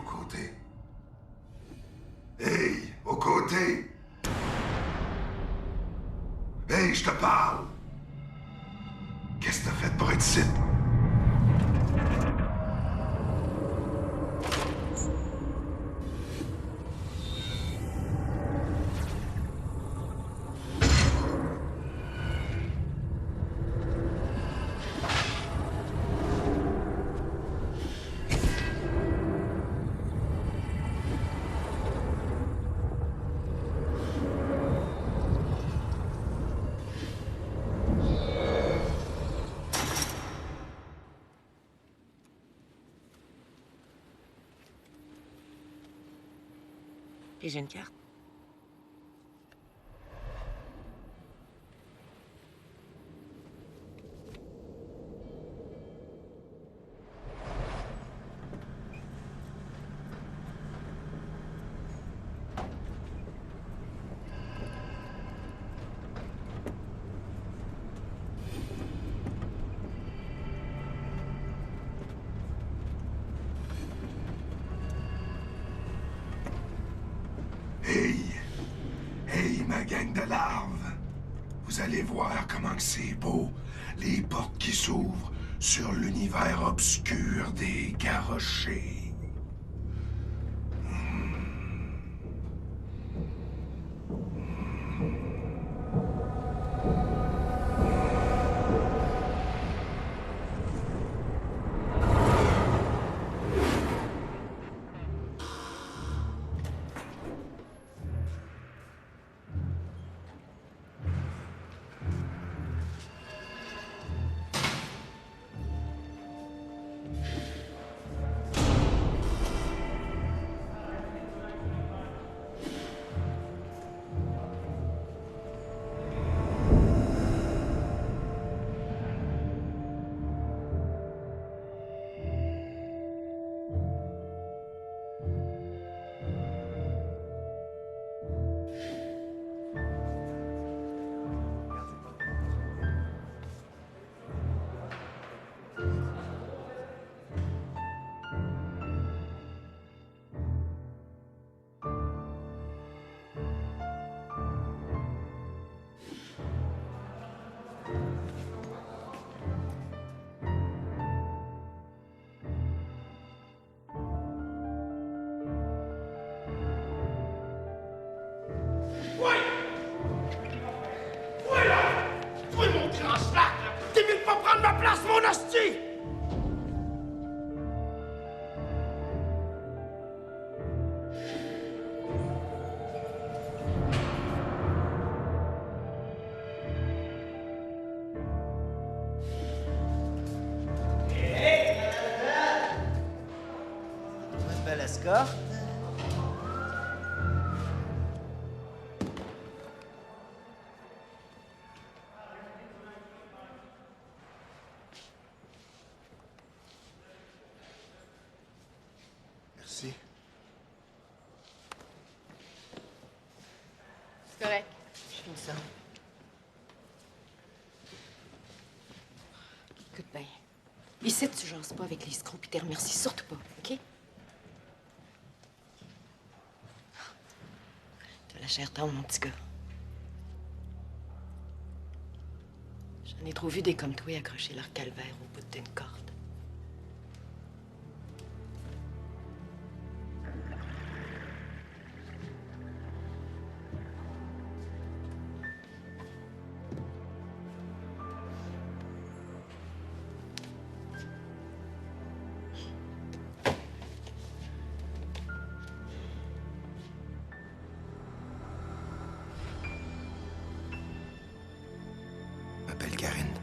côté. Hey, aux côtés! Hey, je te parle! Qu'est-ce que t'as fait pour être ici? Et j'ai une carte. Hey, ma gang de larves! Vous allez voir comment que c'est beau, les portes qui s'ouvrent sur l'univers obscur des garrochers. Belle escorte. Merci. C'est correct. Je finis ça. Écoute bien. Ici, tu jases pas avec les scrocs pis t'es remercies surtout pas, OK? T'as la chair tendre, mon petit gars. J'en ai trop vu des comme toi accrocher leur calvaire au bout d'une corde. Je m'appelle Karine.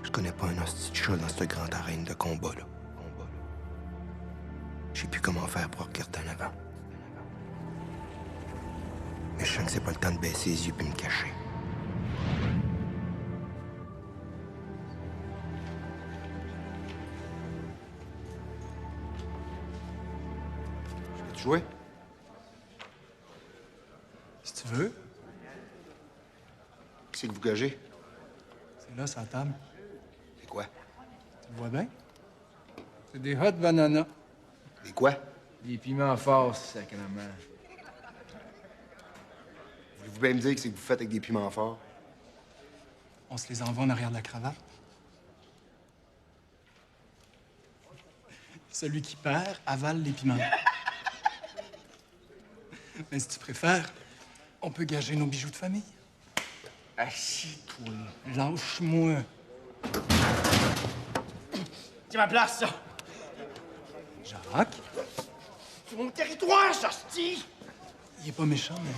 Je connais pas un hostie de chat dans cette grande arène de combat-là. Je sais plus comment faire pour regarder en avant. Mais je sens que c'est pas le temps de baisser les yeux puis me cacher. Tu jouer? Si tu veux. C'est que vous gagez? C'est là, c'est à table. C'est quoi? Tu le vois bien? C'est des hot bananas. Des quoi? Des piments forts, sacrément. Voulez-vous bien me dire que c'est que vous faites avec des piments forts? On se les envoie en arrière de la cravate. Celui qui perd avale les piments. Mais si tu préfères, on peut gager nos bijoux de famille. Assis-toi. Lâche-moi. C'est ma place, ça. Jacques, C'est mon territoire, ça, sti. il est pas méchant, mais...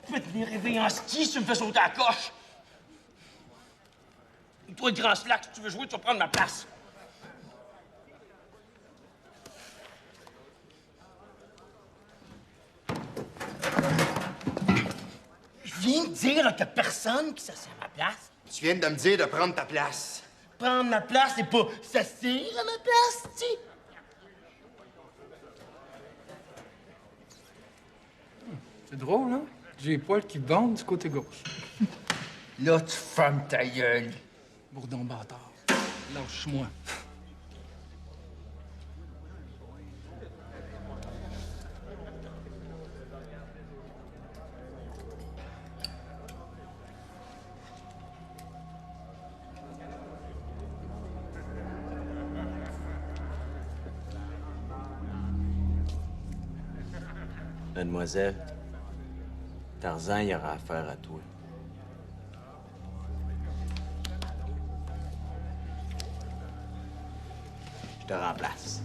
Tu peux te venir réveiller en ski si tu me fais sauter à la coche. Et toi, le grand slack, si tu veux jouer, tu vas prendre ma place. Je viens de dire qu'il n'y a personne qui s'assied à ma place. Tu viens de me dire de prendre ta place. Prendre ma place, c'est pas s'asseoir à ma place, tu. C'est drôle, hein? J'ai les poils qui bandent du côté gauche. Là, tu fermes ta gueule. Bourdon bâtard. Lâche-moi. Mademoiselle, Tarzan, il aura affaire à toi. Je te remplace.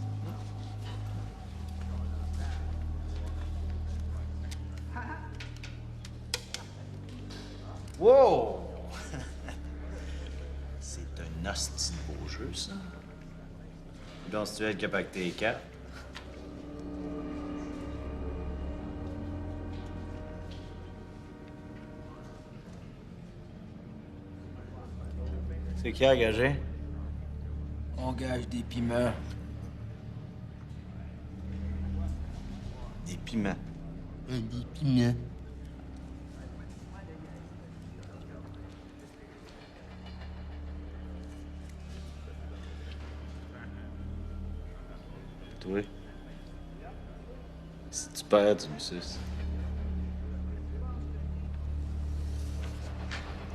Wow! C'est un hostie de beau jeu, ça. Penses-tu être capable avec tes cartes? C'est qui a engagé? On gage des piments. Des piments. Des piments. Toi? Si tu perds, tu me suces.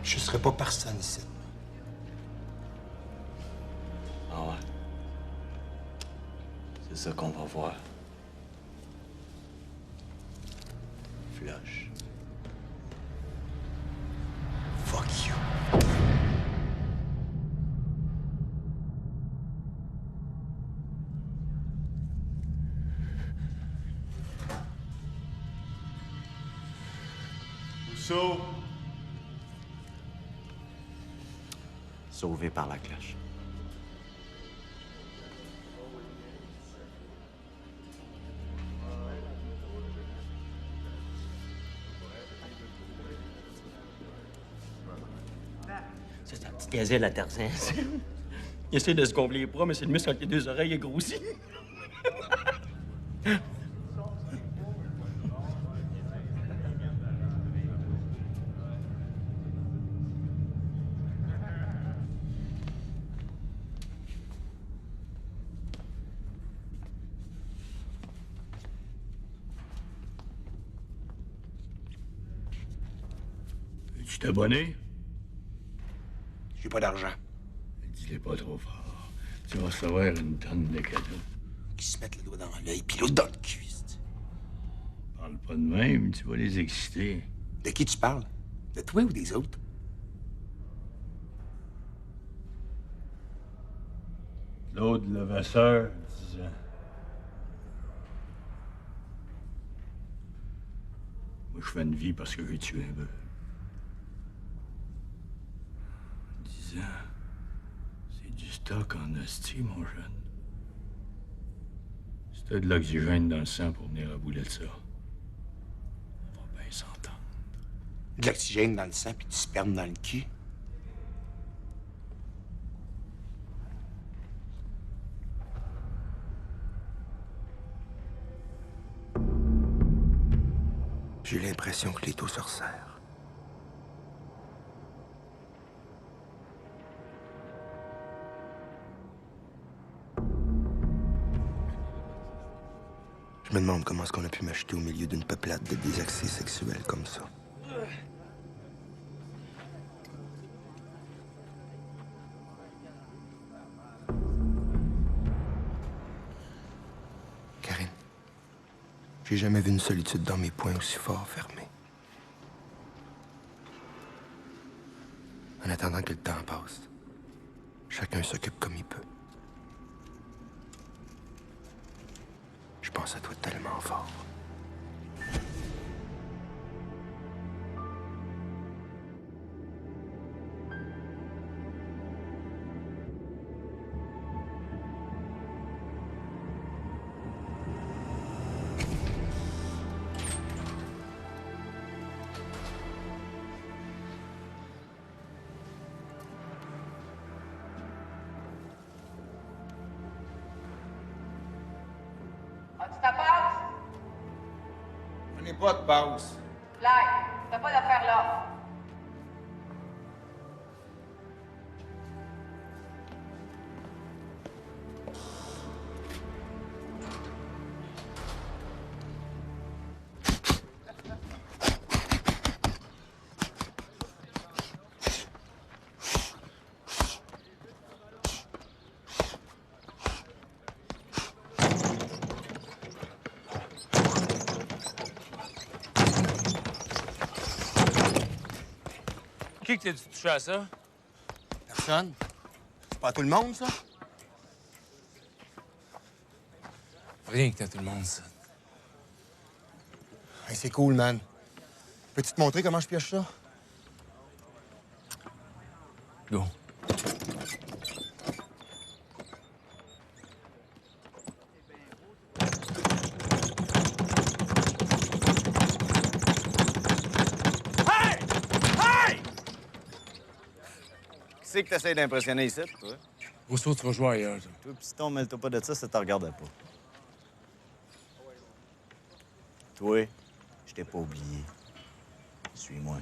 Je serai pas personne ici. Ah ouais. C'est ça qu'on va voir. Flush. Fuck you. Rousseau, Sauvé par la cloche. C'est un petit gazelle à Tarzan. Il essaie de se gonfler les bras, mais c'est le muscle entre les deux oreilles est grossi. tu t'es abonné? J'ai pas d'argent. Dis-le pas trop fort. Tu vas recevoir une tonne de cadeaux. Qui se mettent le doigt dans l'œil puis l'autre dans le cuisse. Parle pas de même, tu vas les exciter. De qui tu parles? De toi ou des autres? Claude Levasseur disant... Moi, je fais une vie parce que j'ai tué un bœuf. Disant... C'est du stock en hostie, mon jeune. Si t'as de l'oxygène dans le sang pour venir à bout de ça, on va bien s'entendre. De l'oxygène dans le sang puis du sperme dans le cul. J'ai l'impression que les taux se resserrent. me demande comment est-ce qu'on a pu m'acheter au milieu d'une peuplade de désaxés sexuels comme ça. Karine, j'ai jamais vu une solitude dans mes poings aussi fort fermés. En attendant que le temps passe, chacun s'occupe comme il peut. Je pense à toi tellement fort. As-tu ta passe? Je n'ai pas de pause. Clyde, t'as pas d'affaire là. Qui que t'as dû toucher à ça? Personne? C'est pas tout le monde, ça? Rien que t'as tout le monde, ça. Hey, c'est cool, man. Peux-tu te montrer comment je pioche ça? Go. Qui c'est que t'essayes d'impressionner ici, toi? Rousseau, tu vas jouer ailleurs, toi. Toi, piston, mêle-toi pas de ça, ça te regarde pas. Toi, je t'ai pas oublié. Suis-moi.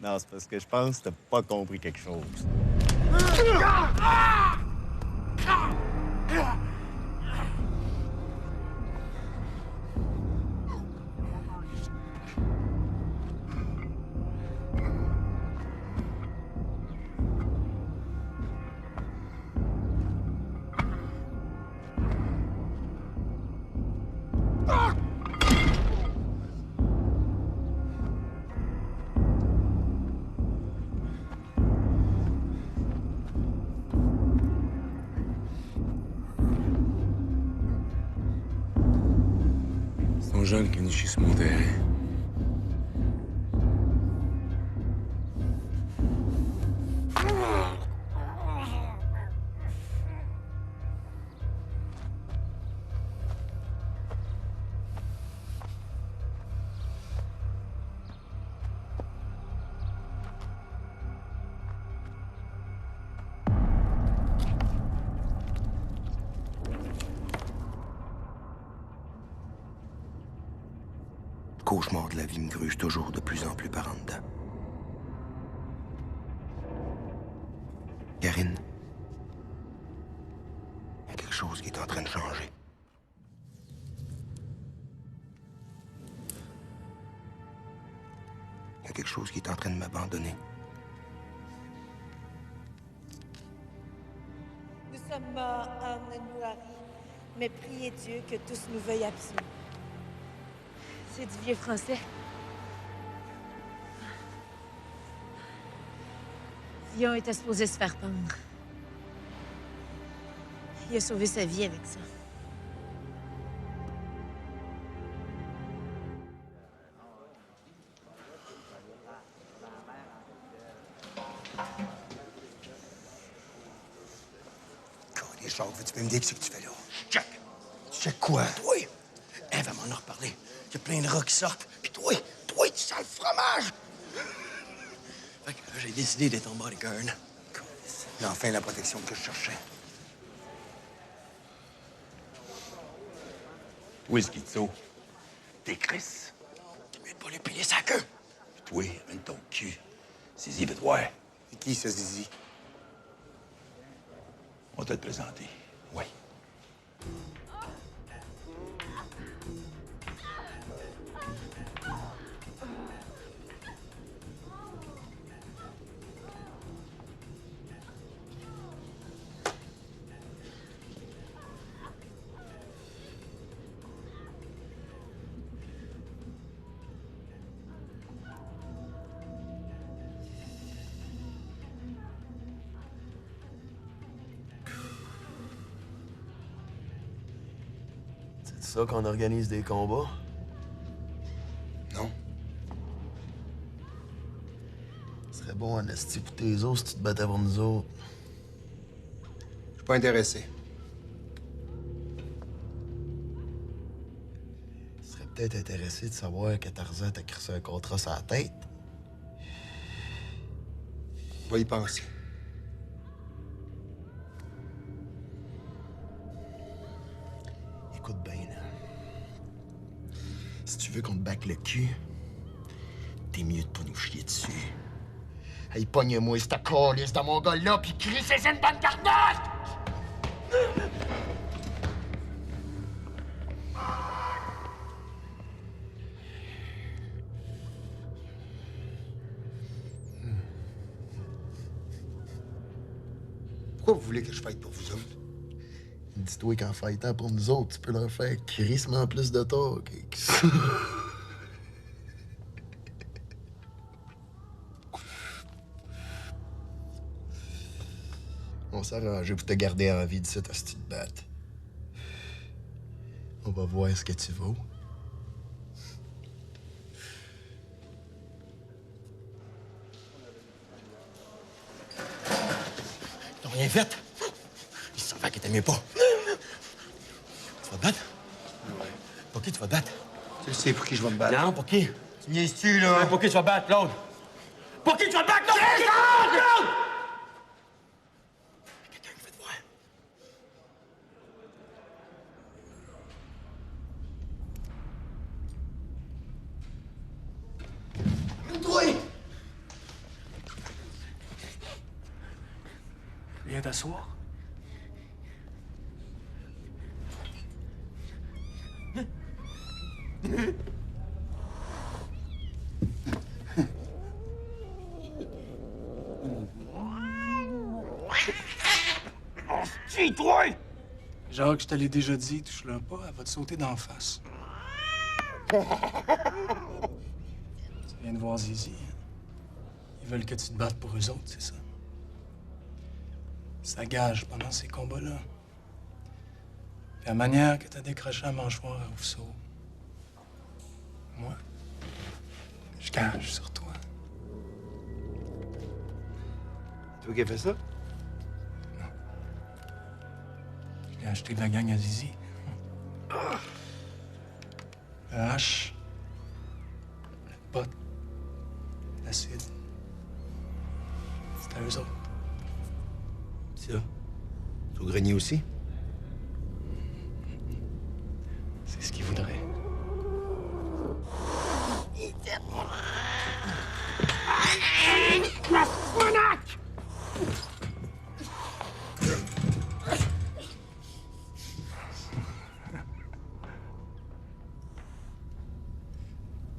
Non, c'est parce que je pense que t'as pas compris quelque chose. C'est ton jeune qui est venu sur mon terrain. Le cauchemar de la vie me gruge toujours de plus en plus par en dedans. Karine, il y a quelque chose qui est en train de changer. Il y a quelque chose qui est en train de m'abandonner. Nous sommes morts, âme nourrie, mais priez Dieu que tous nous veuillent absolument. C'est du vieux français. Dion était supposé se faire pendre. Il a sauvé sa vie avec ça. Des choses, veux-tu me dire ce que tu fais là? Check! Tu check quoi? Toi! Elle va m'en reparler. Il y a plein de rats qui sortent. Puis toi, tu sens le fromage! Fait que là, j'ai décidé d'être en bodyguard. Et enfin, la protection que je cherchais. Où est-ce qu'il te sauve? T'es Chris? Tu mieux de pas lui piler sa queue. Puis toi, amène ton cul. Zizi veut te voir. C'est qui, ça, Zizi? On va te le présenter. Oui. C'est ça qu'on organise des combats? Non. Ce serait bon en esti pour tes os si tu te battais pour nous autres. Je suis pas intéressé. Tu serais peut-être intéressé de savoir que Tarzan t'a crissé un contrat sur la tête. On va y penser. Écoute bien, là. Si tu veux qu'on te batte le cul, t'es mieux de pas nous chier dessus. Hey, pogne-moi cette calice de mon gars-là, pis crie c'est une bonne garnotte! Pourquoi vous voulez que je fight pour vous autres? Dis-toi qu'en fightant pour nous autres, tu peux leur faire crissement plus de tort que ça. On s'arrange pour te garder en vie de cette hostie de batte. On va voir ce que tu vaux. T'as rien fait? Il savait qu'il t'aimait pas. Tu vas te battre? Ouais. Pour qui tu vas te battre? Tu sais pour qui je vais me battre. Non, pour qui? Tu niaises-tu, là? Ouais, pour qui tu vas te battre, Claude? Pour qui tu vas te battre, Claude? Claude! Quelqu'un qui veut te voir. Toi! Viens t'asseoir. Toi! Jacques, je te l'ai déjà dit, touche-le pas, elle va te sauter d'en face. Tu viens de voir Zizi. Ils veulent que tu te battes pour eux autres, c'est ça? Ça gage pendant ces combats-là. Puis la manière que t'as décroché un mâchoire à Rousseau. Moi, je gage sur toi. C'est toi qui as fait ça? J'ai acheté de la gang à Zizi. Le hache, le pot, l'acide. C'était à eux autres. Ça? C'est au grenier aussi? C'est ce qu'ils voudraient.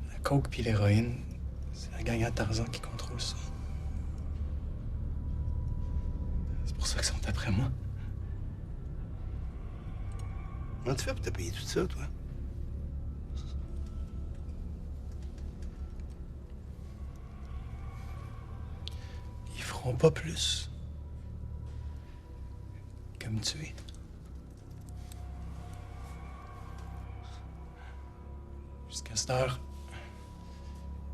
La coke puis l'héroïne, c'est la gang à Tarzan qui contrôle ça. C'est pour ça qu'ils sont après moi. Comment tu fais pour te payer tout ça, toi? Ils feront pas plus que me tuer. Jusqu'à cette heure,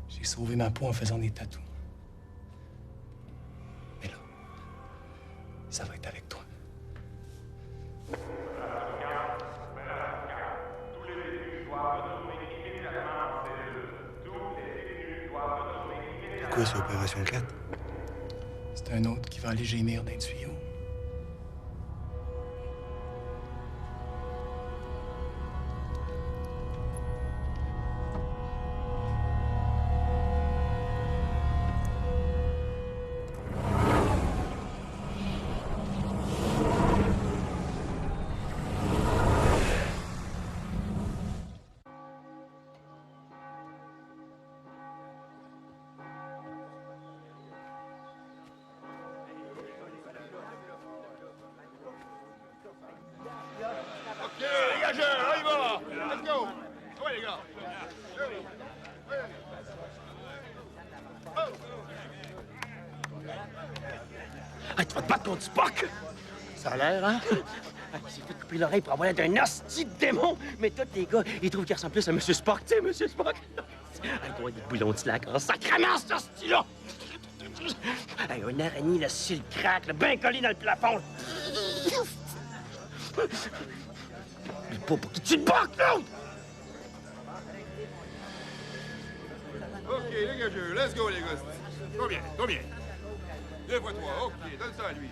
j'ai sauvé ma peau en faisant des tatous. Mais là, ça va être avec toi. Pourquoi c'est Opération 4? C'est un autre qui va aller gémir d'un tuyau. Ouais, les gars. Hey, tu vas te battre contre Spock? Ça a l'air, hein? Il s'est fait couper l'oreille pour avoir l'air d'un hostie de démon. Mais tous les gars, ils trouvent qu'il ressemble plus à Monsieur Spock, tu sais, Monsieur Spock. Il doit des boulons de slack en sacrement, ce hostie-là! Hey, une araignée, le cil craque, le bien collé dans le plafond. Mais pas pour qui tu te bats, Claude! OK, dégagez, let's go, les gars. Combien? 2 fois 3, OK, donne ça à lui.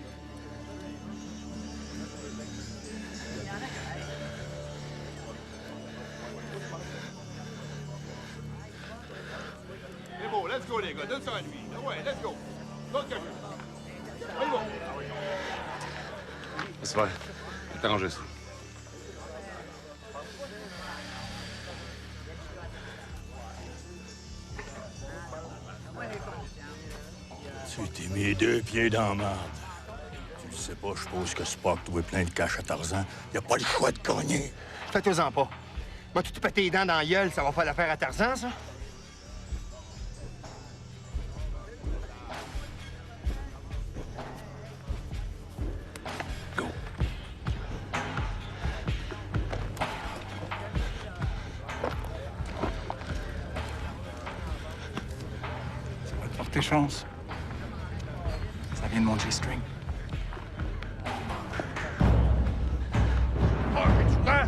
C'est bon, let's go, les gars, donne ça à lui. Ah ouais, let's go. Donne quelque chose. C'est bon. C'est vrai. Je vais t'arranger ça. Tu t'es mis 2 pieds dans la merde. Tu le sais pas, je suppose que Spock doit plein de cash à Tarzan. Il a pas le choix de gagner. Fais-toi-en pas. Moi, tu te pètes les dents dans la gueule, ça va faire l'affaire à Tarzan, ça? Portez chance. Ça vient de mon G-string. Es-tu prêt?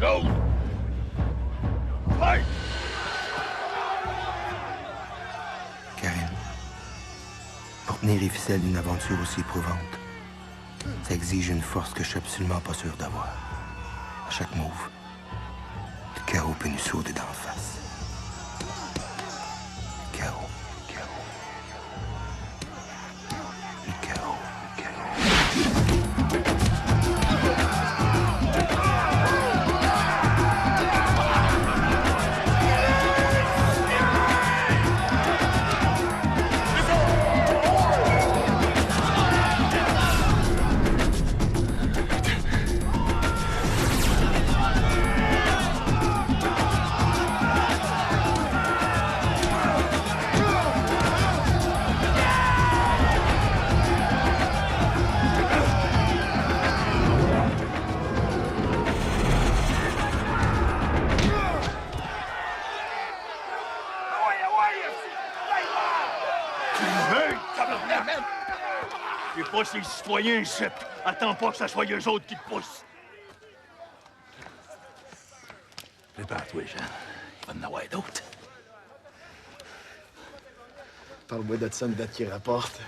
Go! Ouais! Karine, pour tenir les ficelles d'une aventure aussi éprouvante, ça exige une force que je suis absolument pas sûr d'avoir. À chaque move, le chaos peut nous sauter d'en face. Le chaos. T'es pas ces citoyens ici. Attends pas que ça soit eux autres qui te poussent. Prépare-toi, Jean. Il va en avoir d'autres. Parle-moi de ça, une date qui rapporte.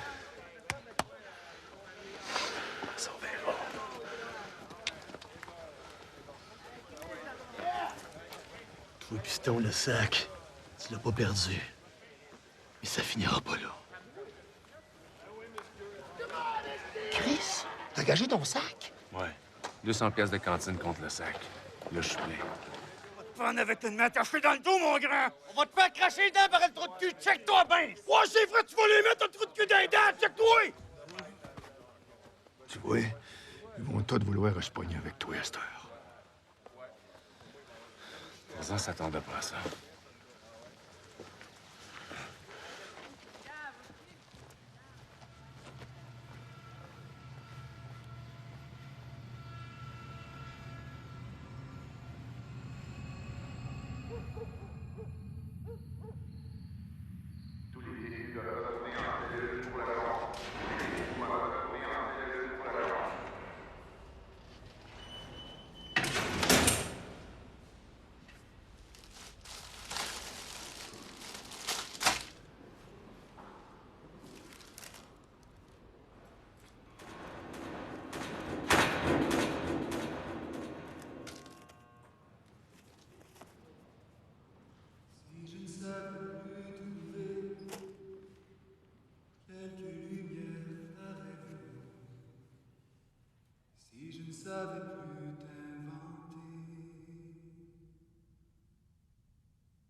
Ça, on verra. Toi, piston, le sac, tu l'as pas perdu. Mais ça finira pas là. Chris, t'as gagé ton sac? Ouais. 200 pièces de cantine contre le sac. Là, je suis plein. Prendre avec une main attachée dans le dos, mon grand! On va te faire cracher les dents par le trou de cul! Check-toi bien! Ouais, c'est vrai, tu vas les mettre le trou de cul dans les dents! Check-toi! Tu vois, ils vont tous vouloir se pogner avec toi à cette heure. Tarzan s'attendait pas à ça.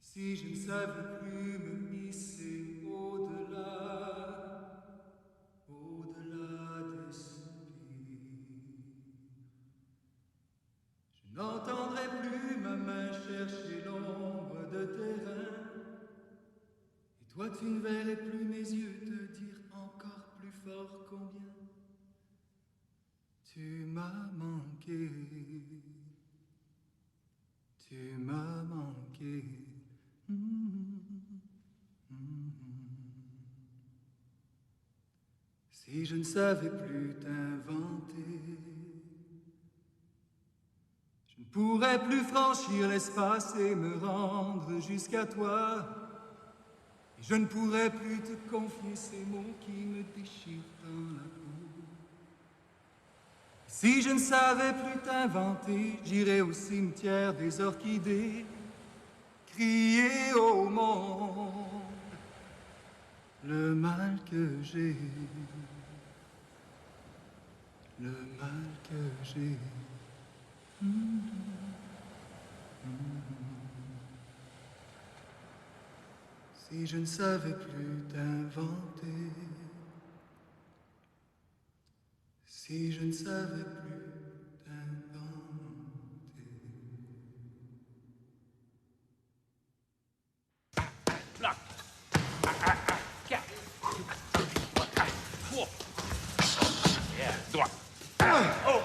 Si je ne savais plus me hisser au-delà, au-delà des soupirs, je n'entendrais plus ma main chercher tu ne verrais plus mes yeux te dire encore plus fort combien tu m'as manqué. Tu m'as manqué. Si je ne savais plus t'inventer, je ne pourrais plus franchir l'espace et me rendre jusqu'à toi. Et je ne pourrais plus te confier ces mots qui me déchirent dans la peau. Si je ne savais plus t'inventer, j'irais au cimetière des orchidées, crier au monde le mal que j'ai, le mal que j'ai. Si je ne savais plus t'inventer, si je ne savais plus t'inventer. Bloc. 4. 3. Yeah. Droit. Oh!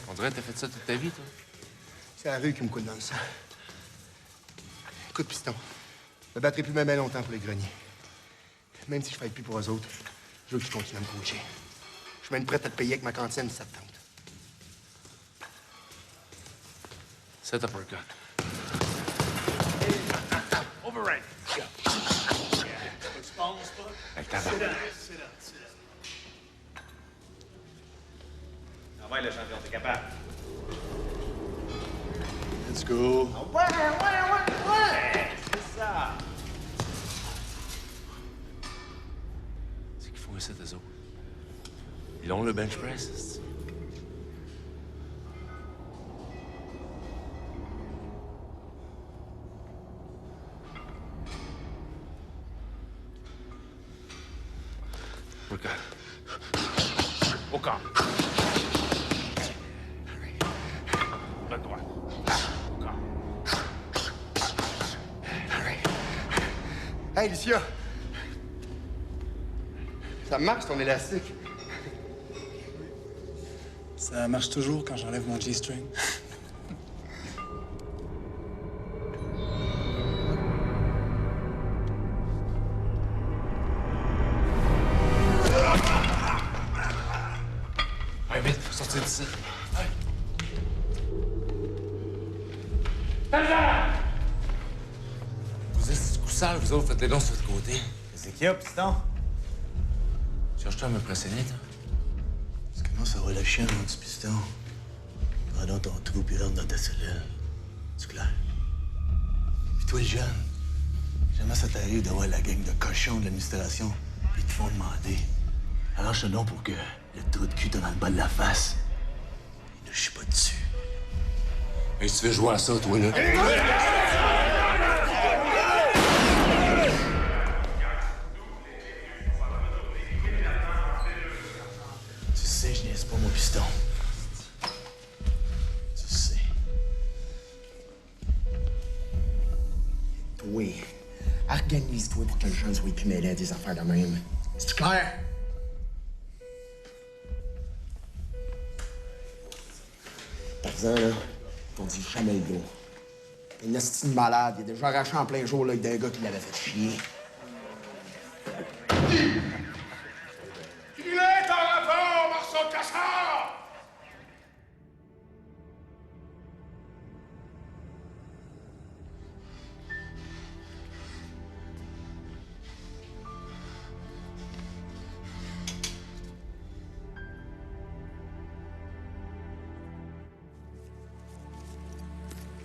On dirait que t'as fait ça toute ta vie, toi. C'est la rue qui me coule dans le sang. Écoute, piston, je me battrai plus même longtemps pour les greniers. Même si je fais plus pour eux autres, je veux que tu continues à me coacher. Je suis même prêt à te payer avec ma cantine si ça te tente. Set up our gun. Override. Avec ta barre. Ah ouais, le champion, t'es capable. Let's go. Ouais! C'est ça! C'est qu'ils font essayer des autres. Ils ont le bench press. Regarde. Au camp. Le droit. Au camp. Hey, Lucia! Ça marche, ton élastique. Ça marche toujours quand j'enlève mon G-string. Ouais, vite, faut sortir d'ici. Vous êtes du coup sale, vous autres, faites les dons sur votre côté. C'est qui, piston? Cherche-toi à m'impressionner, toi. Tu commences à avoir la chienne, mon petit piston. Prends donc ton trou puis rentre dans ta cellule. C'est clair? Puis toi, le jeune, jamais ça t'arrive d'avoir la gang de cochons de l'administration puis ils te font demander. Arrange-toi donc pour que le trou de cul te dans le bas de la face. Et ne chie pas dessus. Et si tu veux jouer à ça, toi, là? Tu sais, je niaise pas mon piston. Tu sais. Oui. Organise-toi pour que le jeune soit plus mêlé à des affaires de même. C'est clair? Tarzan, là, on dit jamais le gars. Une hostie de malade, il a déjà arraché en plein jour l'œil d'un gars qui l'avait fait chier. Il est en rapport, morceau de cassard!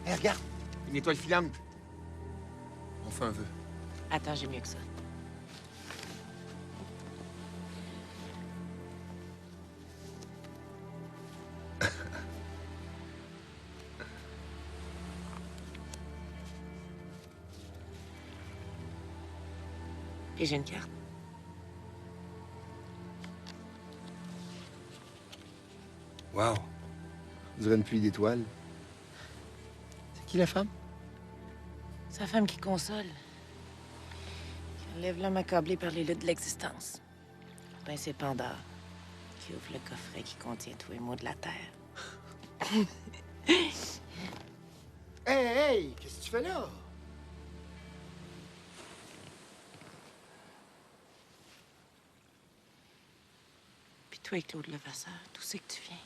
Hey, regarde! Une étoile filante. On fait un vœu. Attends, j'ai mieux que ça. Et j'ai une carte. Wow. On dirait une pluie d'étoiles. C'est qui la femme? Sa femme qui console. Qui enlève l'homme accablé par les luttes de l'existence. Ben, c'est Pandore. Qui ouvre le coffret qui contient tous les maux de la terre. Hey, qu'est-ce que tu fais là? Puis toi, Claude Levasseur, d'où c'est que tu viens?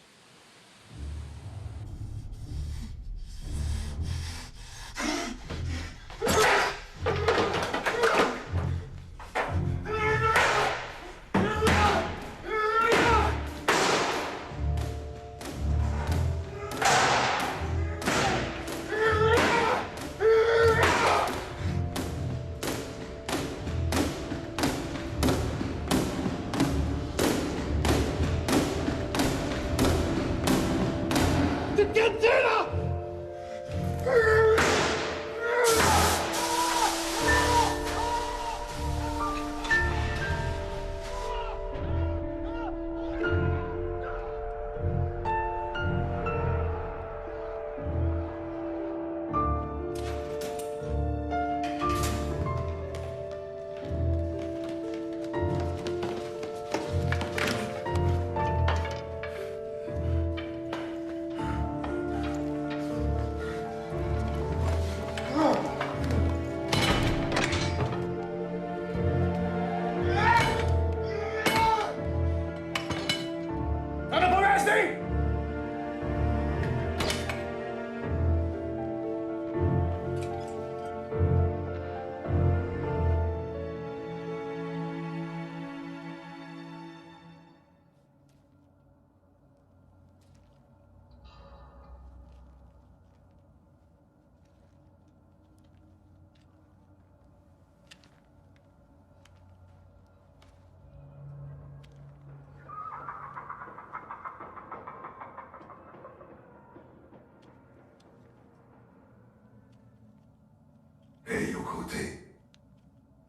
Hey, aux côtés.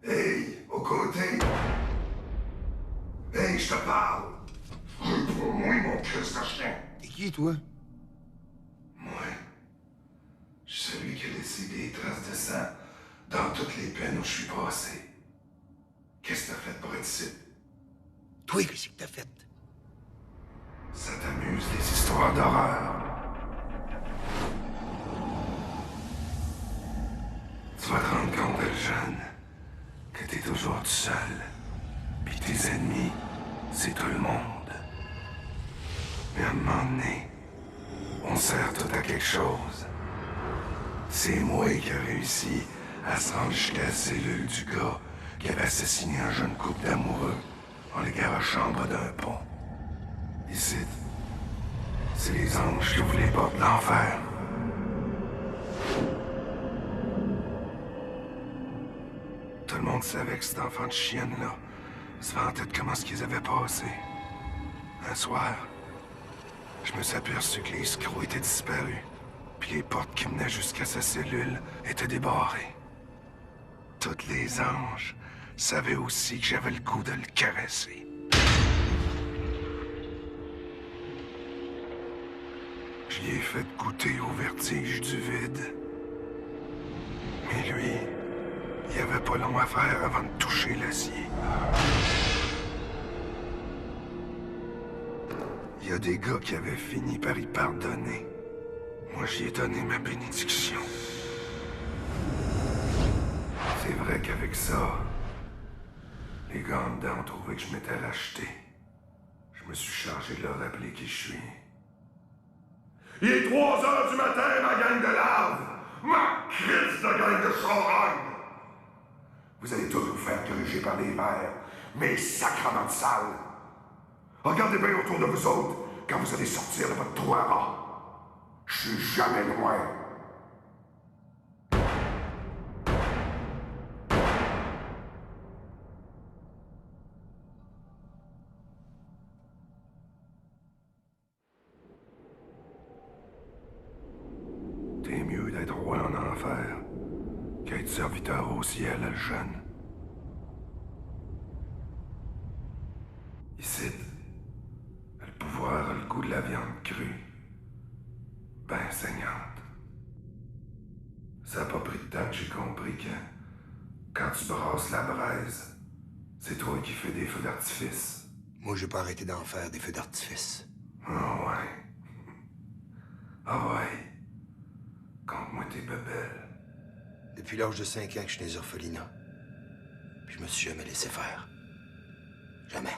Hey, aux côtés. Hey, je te parle. Pour moi, mon Christ de chien. T'es qui, toi? Moi, je suis celui qui a laissé des traces de sang dans toutes les peines où je suis passé. Qu'est-ce que t'as fait pour être ici? Toi, qu'est-ce que t'as fait? Ça t'amuse, les histoires d'horreur? Tu vas te rendre compte, jeune, que t'es toujours tout seul. Puis tes ennemis, c'est tout le monde. Mais à un moment donné, on sert tout à quelque chose. C'est moi qui ai réussi à se rendre jusqu'à la cellule du gars qui avait assassiné un jeune couple d'amoureux en les garochant en bas d'un pont. Ici, c'est les anges qui ouvrent les portes de l'enfer. Tout le monde savait que cet enfant de chienne-là se vantait de comment ce qu'ils avaient passé. Un soir, je me suis aperçu que les escrocs étaient disparus, puis les portes qui menaient jusqu'à sa cellule étaient débarrées. Toutes les anges savaient aussi que j'avais le goût de le caresser. Je lui ai fait goûter au vertige du vide. Mais lui, il avait pas long à faire avant de toucher l'acier. Il y a des gars qui avaient fini par y pardonner. Moi, j'y ai donné ma bénédiction. C'est vrai qu'avec ça, les gars en dedans ont trouvé que je m'étais racheté. Je me suis chargé de leur rappeler qui je suis. Il est 3 heures du matin, ma gang de larves! Ma crise de gang de charogne! Vous allez tous vous faire gruger par les vers, mes sacrements de sale! Regardez bien autour de vous autres quand vous allez sortir de votre trou à rat. Je suis jamais loin. T'es mieux d'être roi en enfer qu'être serviteur au ciel, le jeune. Ici, le pouvoir a le goût de la viande crue, ben saignante. Ça n'a pas pris de temps que j'ai compris que quand tu brasses la braise, c'est toi qui fais des feux d'artifice. Moi, j'ai pas arrêté d'en faire des feux d'artifice. Ah ouais. Ah ouais. Conte-moi tes bebelles. Depuis l'âge de 5 ans que je suis dans les orphelinats. Puis je me suis jamais laissé faire. Jamais.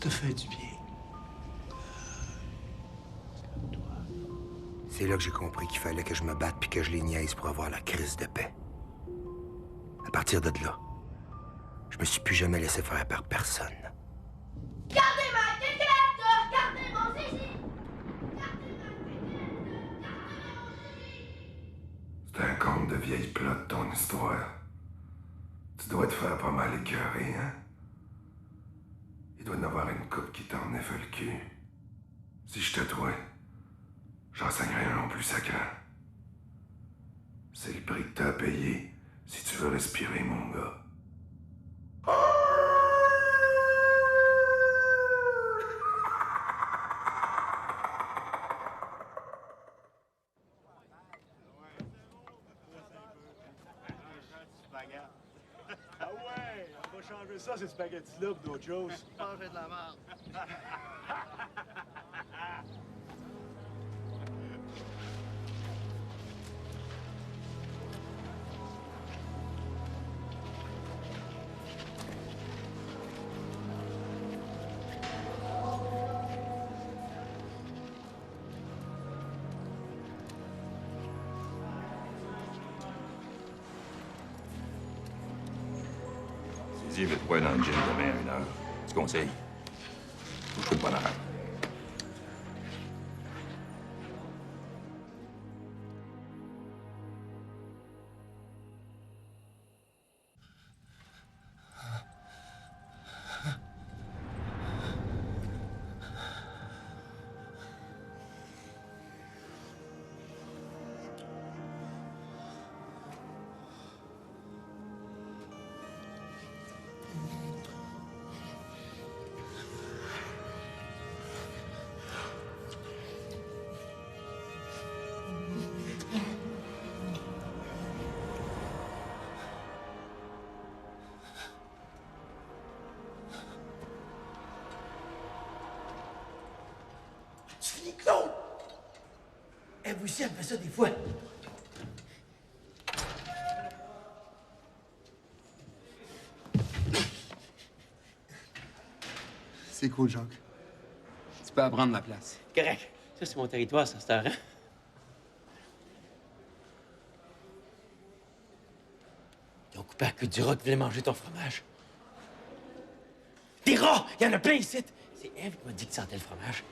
Fait du bien. C'est là que j'ai compris qu'il fallait que je me batte puis que je les niaise pour avoir la crise de paix. À partir de là, je me suis plus jamais laissé faire par personne. Gardez ma quéquette! Gardez mon zizi! C'est un conte de vieille plotte, ton histoire. Tu dois te faire pas mal écœurer, hein? Il doit y en avoir une coupe qui t'en effet le cul. Si je te trouvais, j'enseignerais un nom plus sacré. C'est le prix que t'as à payer si tu veux respirer, mon gars. Ah ouais, on va changer ça, ces spaghettis-là, pour d'autres choses. Manger de la merde. Suzy veut te voir dans le gym demain à 1h. Tu conseilles? Couche-toi de bonne heure. Tu finis, Claude! Elle aussi, elle fait ça des fois. C'est cool, Jacques. Tu peux apprendre ma place. Correct. Ça, c'est mon territoire, ça, c'est un rang. Ils ont coupé à queue du rat qui voulait manger ton fromage. Des rats! Il y en a plein ici! C'est Ève qui m'a dit que tu sentais le fromage.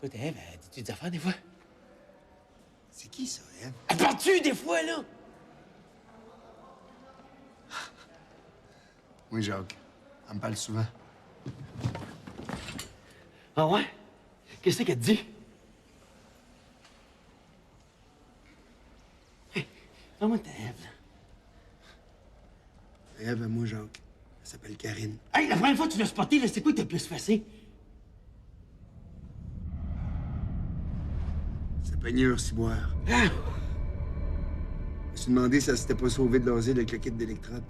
Toi, t'es Ève, elle dit-tu des affaires des fois? C'est qui, ça, Ève? Elle parle-tu des fois, là? Oui, Jacques. Elle me parle souvent. Ah ouais? Qu'est-ce qu'elle te dit? Hey, comment t'es Ève, là? Ève, moi, Jacques. Elle s'appelle Karine. Hey, la première fois que tu l'as spoté, là, c'est quoi que t'as plus facé? C'est peignure ciboire. Ah! Je me suis demandé si elle s'était pas sauvée de l'asile avec le kit d'électrode.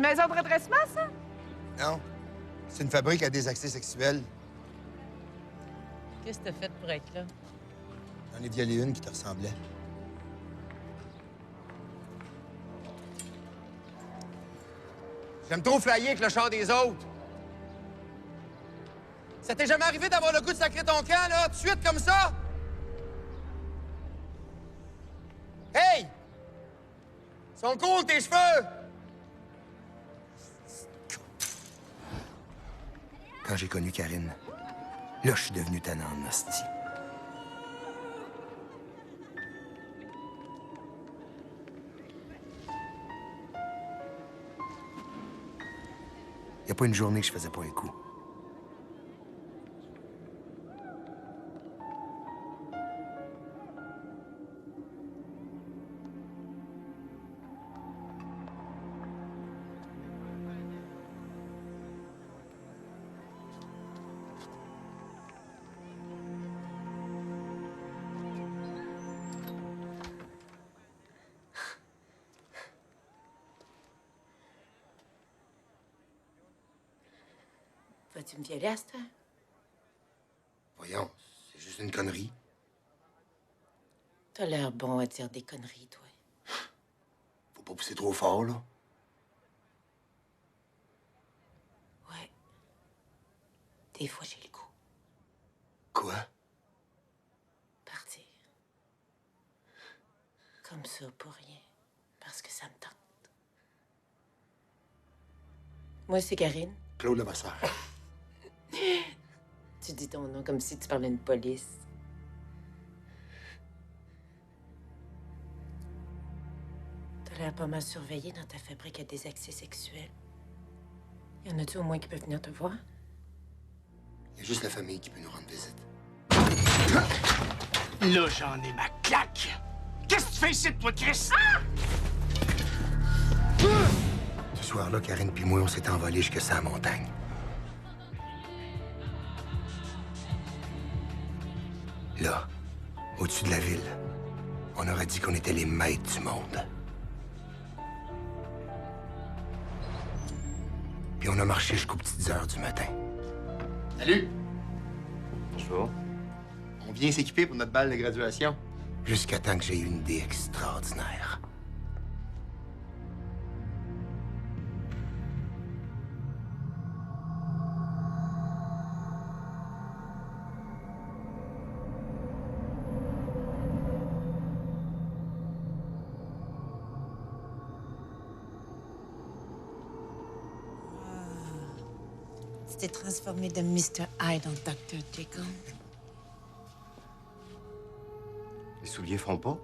maison de redressement, ça? Non. C'est une fabrique à des accès sexuels. Qu'est-ce que t'as fait pour être là? J'en ai violé une qui te ressemblait. J'aime trop flyer avec le char des autres. Ça t'est jamais arrivé d'avoir le goût de sacrer ton camp, là, tout de suite, comme ça? Hey! Ils sont cool, tes cheveux! Quand j'ai connu Karine, là, je suis devenu tannant en hostie. Y a pas une journée que je faisais pas un coup. Vas-tu me violer à cette heure? Voyons, c'est juste une connerie. T'as l'air bon à dire des conneries, toi. Faut pas pousser trop fort, là. Ouais. Des fois, j'ai le goût. Quoi? Partir. Comme ça, pour rien. Parce que ça me tente. Moi, c'est Karine. Claude Levasseur. Tu dis ton nom comme si tu parlais de police. T'as l'air pas mal surveillé dans ta fabrique à des accès sexuels. Y en a-tu au moins qui peuvent venir te voir? Il y a juste la famille qui peut nous rendre visite. Là, j'en ai ma claque! Qu'est-ce que tu fais ici, toi, Chris? Ah! Ce soir-là, Karine puis moi, on s'est envolés jusque sa montagne. Là, au-dessus de la ville, on aurait dit qu'on était les maîtres du monde. Puis on a marché jusqu'aux petites heures du matin. Salut! Bonjour. On vient s'équiper pour notre bal de graduation. Jusqu'à temps que j'ai eu une idée extraordinaire. Tu t'es transformé de Mr. Hyde en Dr. Jekyll. Les souliers font pas?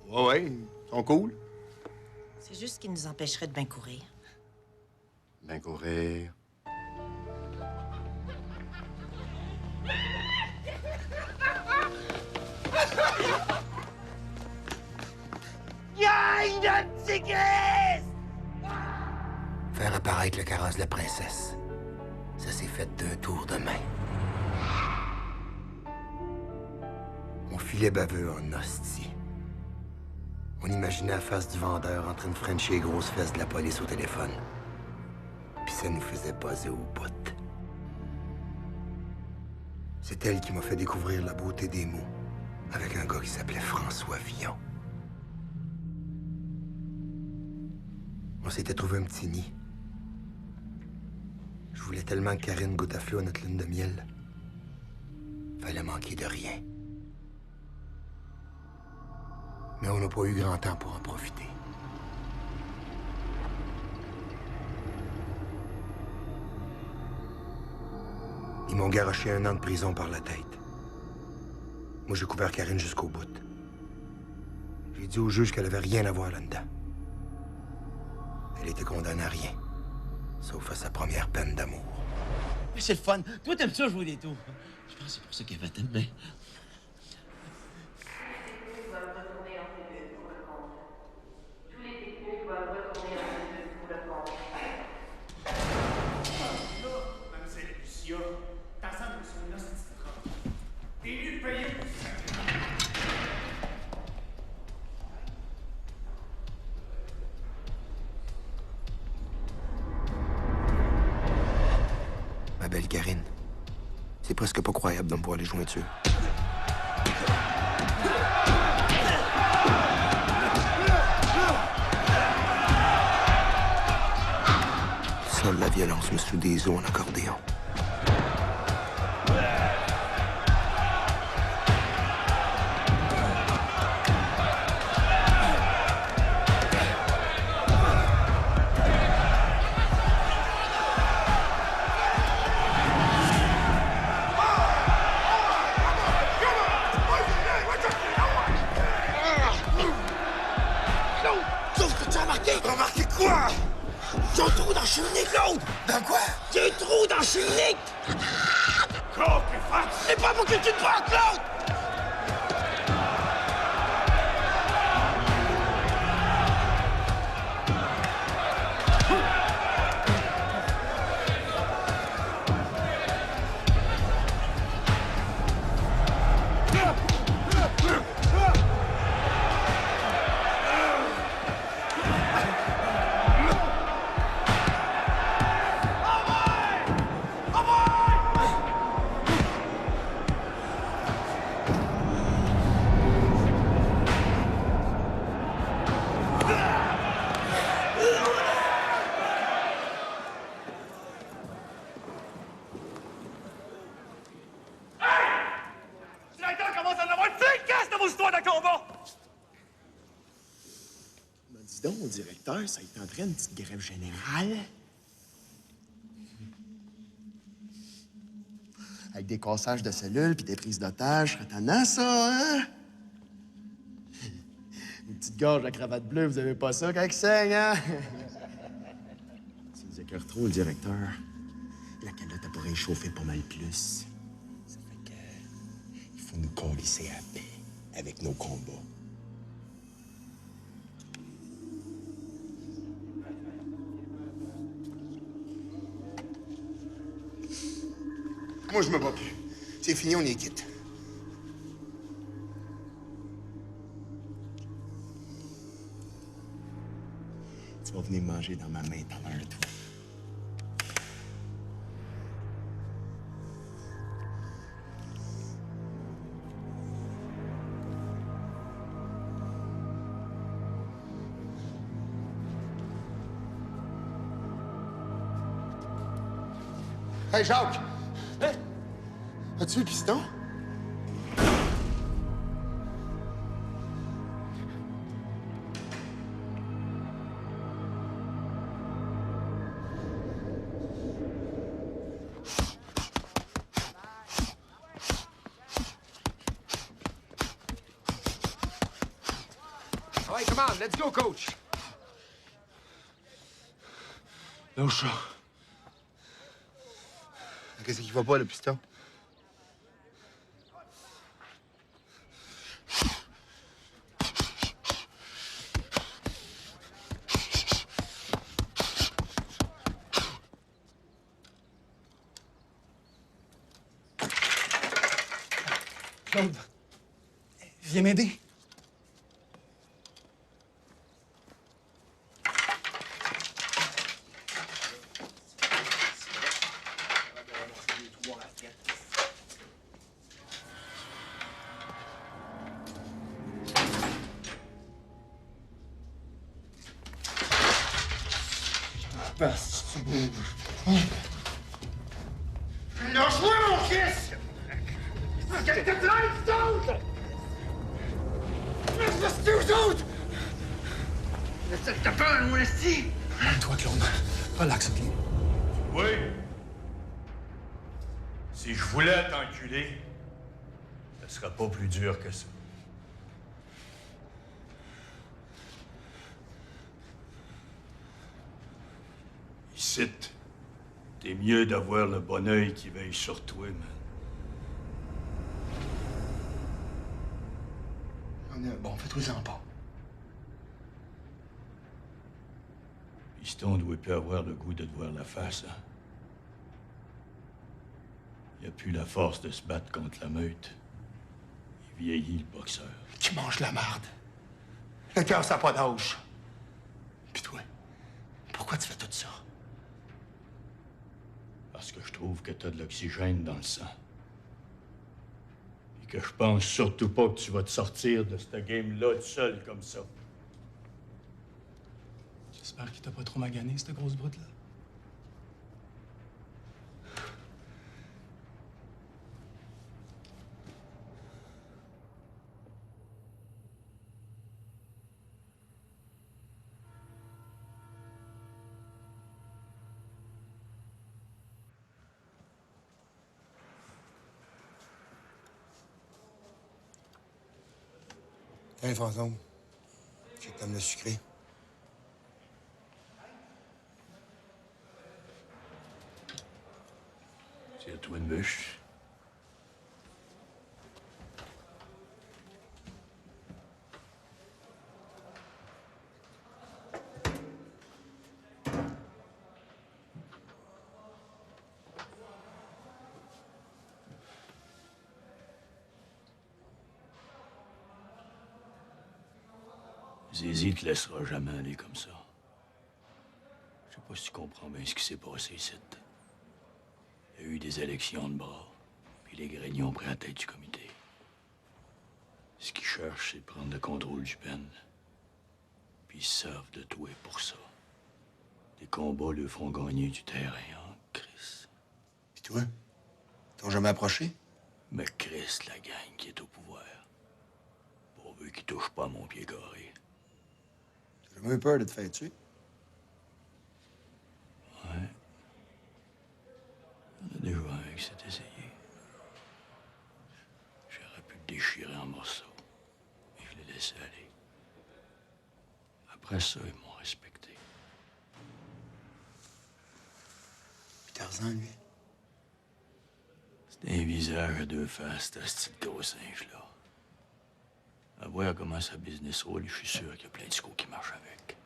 Ouais, ils sont cool. C'est juste ce qui nous empêcherait de bien courir. Ben courir. Gang de petits Chris! Faire apparaître le carrosse de la princesse. Ça s'est fait d'un tour de main. On filait baveux en hostie. On imaginait la face du vendeur en train de frencher les grosses fesses de la police au téléphone. Puis ça nous faisait buzzer au bout. C'est elle qui m'a fait découvrir la beauté des mots avec un gars qui s'appelait François Villon. On s'était trouvé un petit nid. Je voulais tellement que Karine goûte à feu à notre lune de miel. Fallait manquer de rien. Mais on n'a pas eu grand temps pour en profiter. Ils m'ont garoché 1 an de prison par la tête. Moi, j'ai couvert Karine jusqu'au bout. J'ai dit au juge qu'elle avait rien à voir là-dedans. Elle était condamnée à rien, sauf à sa première peine d'amour. Mais c'est le fun. Toi, t'aimes ça jouer des tours. Je pense que c'est pour ça qu'elle va t'aimer. C'est presque pas croyable de me voir les jointures. Seule la violence me soude des os en accordéon. Remarquez quoi? J'ai un trou dans la cheminée, Claude! Dans quoi? J'ai un trou dans la cheminée! Claude, c'est pas pour que tu te parles, Claude! Dis donc, au directeur, ça y tenterait une petite grève générale? Avec des cassages de cellules puis des prises d'otages, serait tannant, ça, hein? Une petite gorge à cravate bleue, vous avez pas ça quand il saigne, hein? Si vous écœurez trop, le directeur, la calotte elle pourrait chauffer pas mal plus. Ça fait que... il faut nous colisser à paix avec nos combats. Moi, je me bats plus. C'est fini, on est quitte. Tu vas venir manger dans ma main pendant un tour. Hey, Jacques! Hein? As-tu vu le piston? All right, come on, let's go, coach. Lâche ça. Qu'est-ce qui va pas, le piston? Claude, viens m'aider. Parce que tu bouges. Lâche-moi, mon fils! Qu'est-ce que tu autres? C'est vous autres! Laisse-le te peur, mon esti! Calme-toi, Claude. Relax, OK? Oui. Si je voulais t'enculer, ce sera pas plus dur que ça. Ici, t'es mieux d'avoir le bon œil qui veille sur toi, man. Bon, fais-toi-en pas. Piston doit plus avoir le goût de te voir la face, hein? Il a plus la force de se battre contre la meute. Il vieillit, le boxeur. Tu manges la marde. Le cœur, ça n'a pas d'âge. Puis toi, pourquoi tu fais tout ça? Parce que je trouve que t'as de l'oxygène dans le sang. que je pense surtout pas que tu vas te sortir de cette game-là tout seul comme ça. J'espère qu'il t'a pas trop magané, cette grosse brute-là. Tiens, fantôme. Je sais que t'aimes le sucré. C'est à toi une bûche. Zizi te laissera jamais aller comme ça. Je sais pas si tu comprends bien ce qui s'est passé ici. Il y a eu des élections de bras, puis les Greniers ont pris la tête du comité. Ce qu'ils cherchent, c'est de prendre le contrôle du pen. Puis ils servent de toi pour ça. Des combats leur feront gagner du terrain, hein, Chris? Puis toi? T'ont jamais approché? Mais Chris, la gang qui est au pouvoir. Pourvu qu'ils touchent pas à mon pied carré. T'as jamais eu peur de te faire tuer? Ouais. On a déjà un qui s'est essayé. J'aurais pu le déchirer en morceaux. Mais je l'ai laissé aller. Après ça, ils m'ont respecté. Puis Tarzan, lui? C'était un visage à deux faces, ce petit gros singe-là. À voir comment sa business roule, je suis sûr qu'il y a plein de scos qui marchent avec.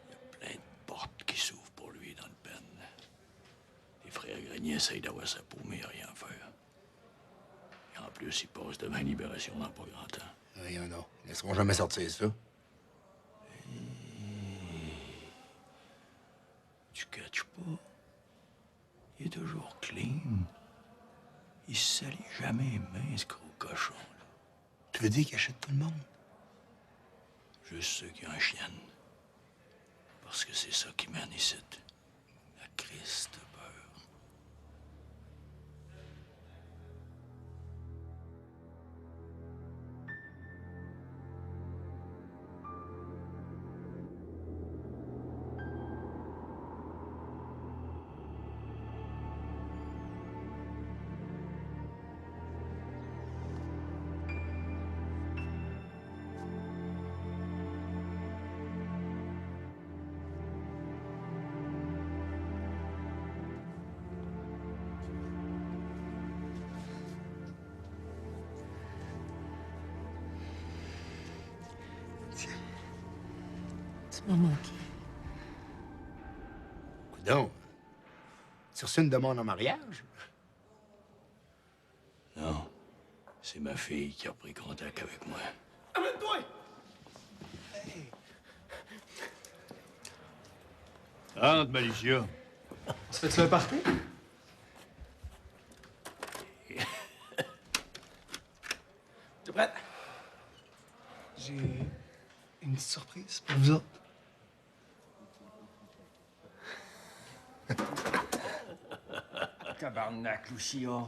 Il y a plein de portes qui s'ouvrent pour lui dans le pen. Les frères Grenier essayent d'avoir sa peau, mais il n'y a rien à faire. Et en plus, ils passent devant Libération dans pas grand temps. Rien, non. Ils laisseront jamais sortir ça. Tu catches pas? Il est toujours clean. Il se salit jamais les mains, ce gros cochon. Tu veux dire qu'il achète tout le monde? Juste ceux qui ont un chien. Parce que c'est ça qui mène ici. La crise de peur. Tu m'as manqué. Coudonc. Tu as reçu une demande en mariage? Non. C'est ma fille qui a pris contact avec moi. Amène-toi! Entre, Malicia. On se fait-tu un party? T'es prête? J'ai une petite surprise pour vous autres. Tabarnak, Lucia.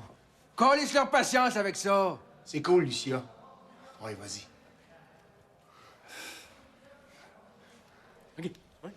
Calisse leur patience avec ça. C'est cool, Lucia. Ouais, vas-y. OK. Ouais.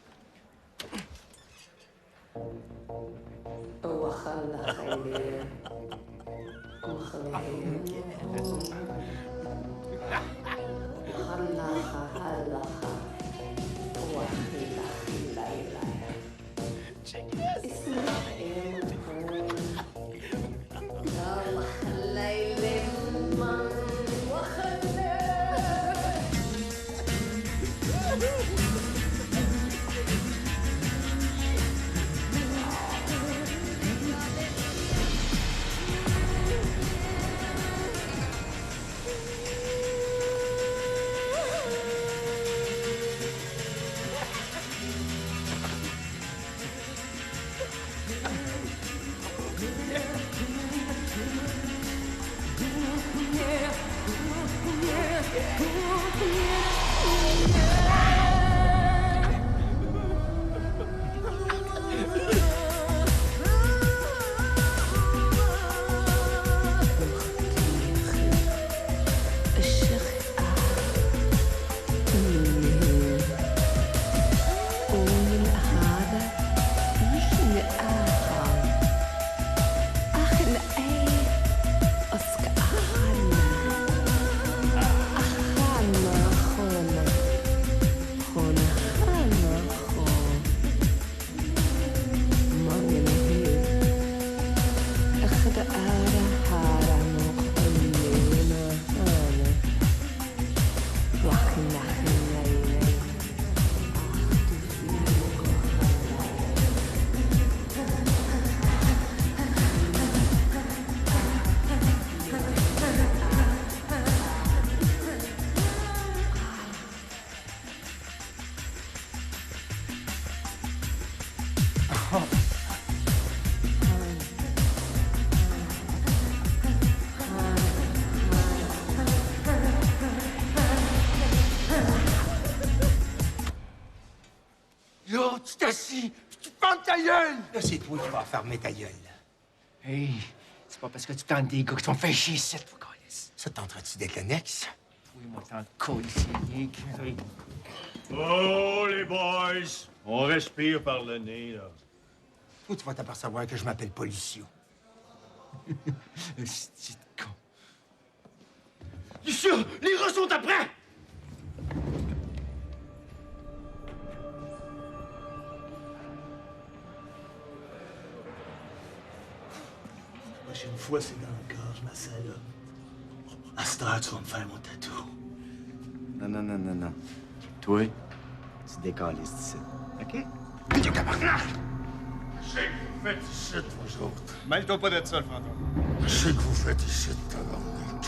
assis, puis tu te fermes ta gueule! Là, c'est toi qui vas fermer ta gueule. Hey, c'est pas parce que tu tentes des gars qui sont fait chier ici, toi, câlisse. Ça tenterait-tu d'être l'annexe? Oui, moi, t'en colle ici, rien que... Oh, les boys! On respire par le nez, là. Toi, tu vas t'apercevoir que je m'appelle pas Lucio. C'est de con. Lucio, les rats sont après! La prochaine fois, c'est dans le corps, je m'assais là. À cette heure, tu vas me faire mon tatou. Non, non, non, non, non. Toi, tu décalisses d'ici. OK? Viens, tabarnak! Je sais que vous faites ici, vous autres. Mêle-toi pas de ça, le fantôme. Je sais que vous faites ici, tabarnak.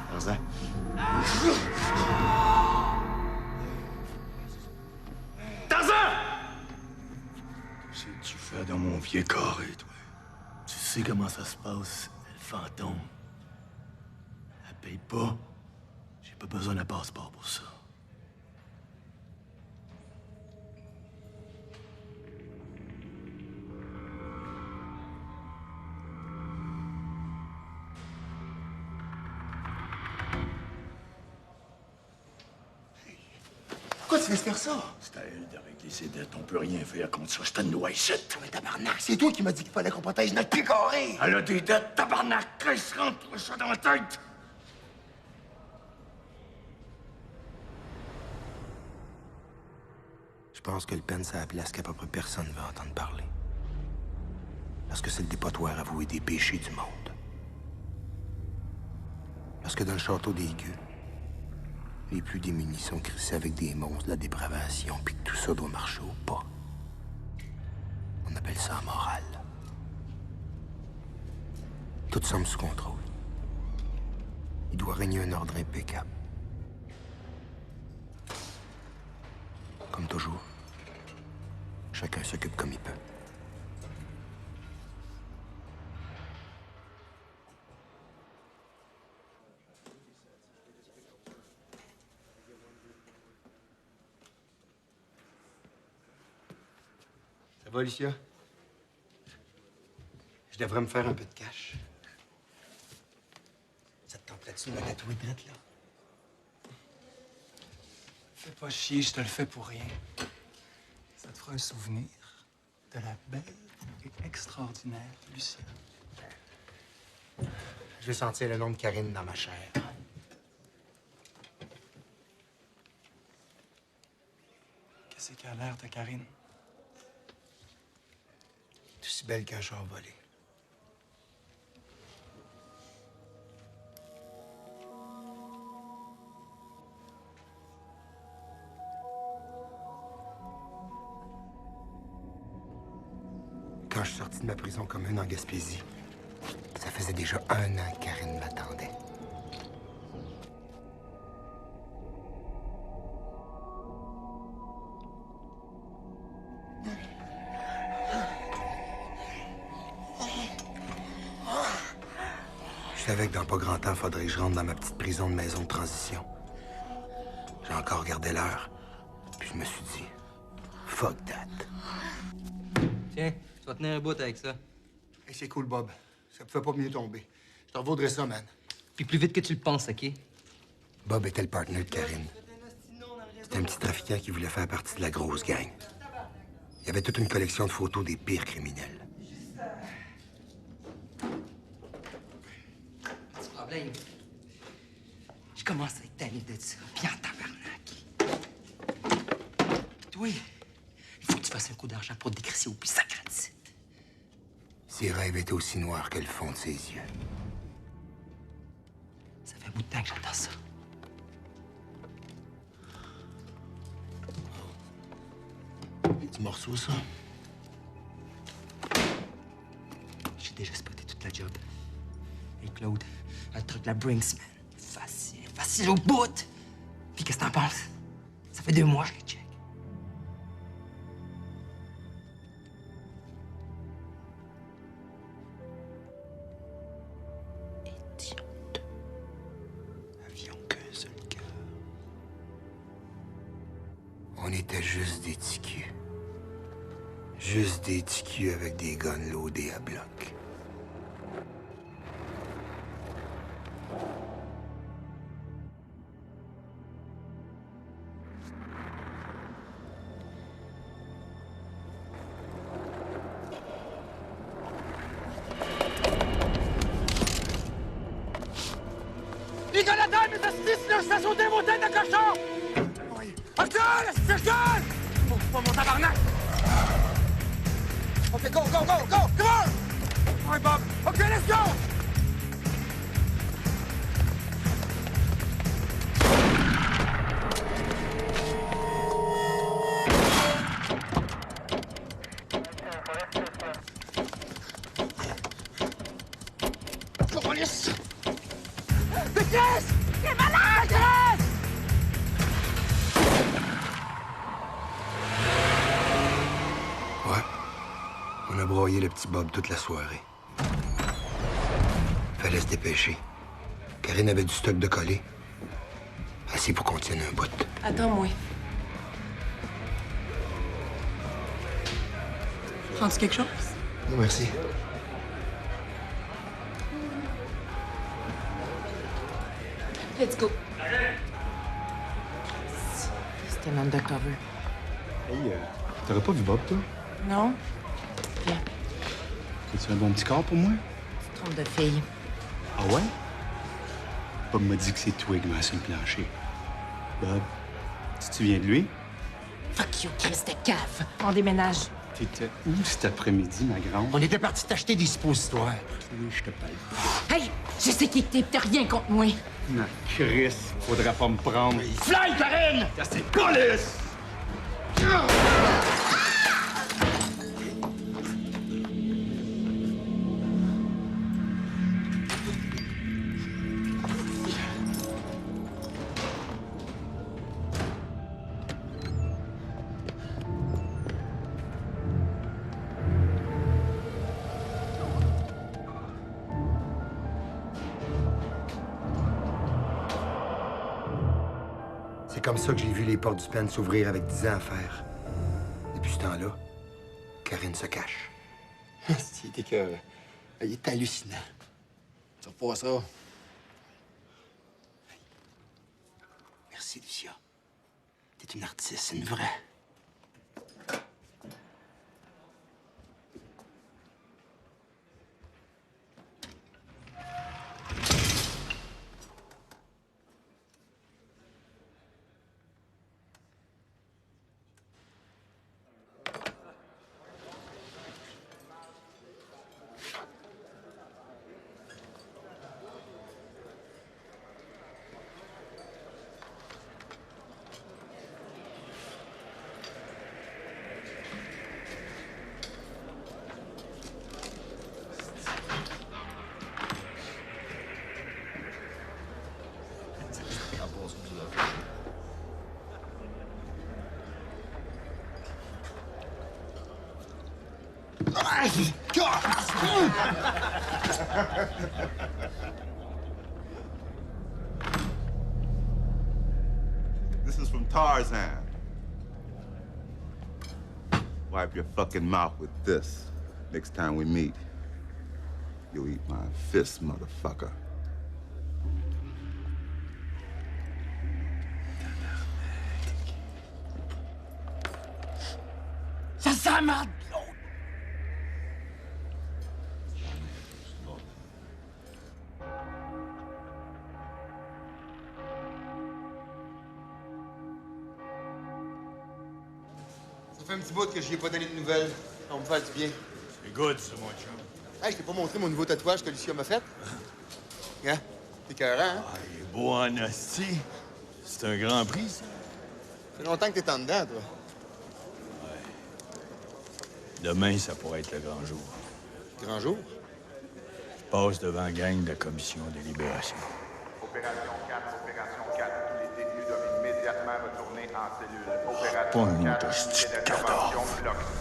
Tarzan. Tarzan! Qu'est-ce que tu fais dans mon vieux carré, toi? Tu sais comment ça se passe, le fantôme. Elle paye pas. J'ai pas besoin d'un passeport pour ça. Pourquoi tu laisses faire ça? C'est à elle de régler ses dettes. On peut rien faire contre ça. Je te noie ici. Mais tabarnak, c'est toi qui m'as dit qu'il fallait qu'on protège notre pied carré! Elle a des dettes, tabarnak! Qu'est-ce qui rentre ça dans la tête? Je pense que le pen, c'est la place qu'à peu près personne veut entendre parler. Parce que c'est le dépotoir avoué des péchés du monde. Parce que dans le château des gueux, les plus démunis sont crissés avec des monstres de la dépravation, puis que tout ça doit marcher ou pas. On appelle ça la morale. Tout semble sous contrôle. Il doit régner un ordre impeccable. Comme toujours, chacun s'occupe comme il peut. Ça va, Alicia? Je devrais me faire un peu de cash. Ça te tenterait-tu de me tatouer drette, là? Fais pas chier, je te le fais pour rien. Ça te fera un souvenir de la belle et extraordinaire Lucia. Je vais sentir le nom de Karine dans ma chair. Qu'est-ce qu'elle a l'air, ta Karine? Aussi belle qu'un char volé. Quand je suis sorti de ma prison commune en Gaspésie, ça faisait déjà 1 an que Karine m'attendait. Je savais que dans pas grand temps, faudrait que je rentre dans ma petite prison de maison de transition. J'ai encore regardé l'heure, puis je me suis dit, fuck that. Tiens, tu vas tenir un bout avec ça. Hey, c'est cool, Bob. Ça pouvait pas mieux tomber. Je t'en vaudrais ça, man. Puis plus vite que tu le penses, OK? Bob était le partner de Karine. C'était un petit trafiquant qui voulait faire partie de la grosse gang. Il y avait toute une collection de photos des pires criminels. Petit problème. Je commence à être tanné de ça. Puis en tabarnak. Toi, il faut que tu fasses un coup d'argent pour te décrisser au plus sacré de site. Ses rêves étaient aussi noirs que le fond de ses yeux. Ça fait un bout de temps que j'entends ça. Petit morceau, ça? J'ai déjà spoté toute la job. Et Claude, un truc la Brinks, man. Facile, facile au bout. Puis qu'est-ce que t'en penses? Ça fait 2 mois que je les check. étaient juste des ticus. Juste des ticus avec des guns loadés à bloc. Les gars là-dedans, mes astuces, là, je fais sauter vos têtes de cochon! Oui. Recule! Recule! Oh, pas mon tabarnak! OK, go, go, go, go! Come on! Ouais, Bob. OK, let's go! Police! Pétresse! T'es malade! Pétresse! Ouais. On a broyé le petit Bob toute la soirée. Fallait se dépêcher. Karine avait du stock de coller. Assez pour qu'on tienne un bout. Attends-moi. Prends-tu quelque chose? Non, merci. Let's go. C'était un undercover. Hey, t'aurais pas vu Bob, toi? Non? Viens. As-tu un bon petit corps pour moi? Tu te trompes de fille. Ah ouais? Bob m'a dit que c'est toi qui m'a assis le plancher. Bob, tu te souviens de lui? Fuck you, Chris de cave. On déménage. T'étais où cet après-midi, ma grande? On était partis t'acheter des suppositoires. Oui, je te parle. Hey, je sais qui t'es, t'as rien contre moi. Ma Chris, faudra pas me prendre. Fly, Karine! T'as cette police! C'est comme ça que j'ai vu les portes du pen s'ouvrir avec 10 ans à faire. Depuis ce temps-là, Karine se cache. Il était que... Il est hallucinant. Tu vas pas ça. Merci, Lucia. T'es une artiste, une vraie. This is from Tarzan. Wipe your fucking mouth with this. Next time we meet, you'll eat my fist, motherfucker. Ça sent merde! Ça fait un petit bout que je lui ai pas donné de nouvelles. On me fait du bien. C'est good, ça, mon chum. Hey, je t'ai pas montré mon nouveau tatouage que Lucia m'a fait? Hein? T'es écœurant, hein? Ah, il est beau en hostie. C'est un grand prix, ça. Ça fait longtemps que t'es en dedans, toi. Demain, ça pourrait être le grand jour. Grand jour? Je passe devant la gang de la commission des libérations. Opération 4, Opération 4. Tous les détenus doivent immédiatement retourner en cellule. Pas une Opération 4, hostie de unité d'intervention, bloc C.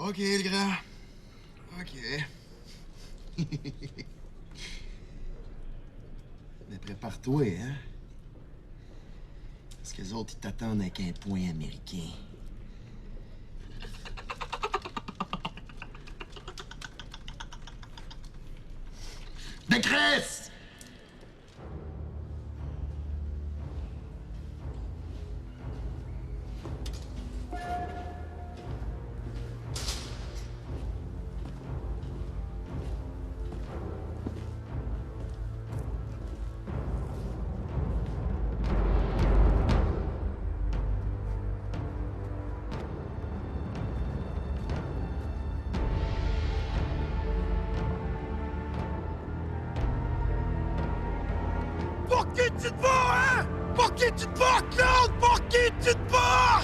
OK, le grand. OK. Mais prépare-toi, hein? Parce que les autres, ils t'attendent avec un point américain. Décresse! Pour qui tu te bats, hein? Pour qui tu te bats, Claude? Pour qui tu te bats?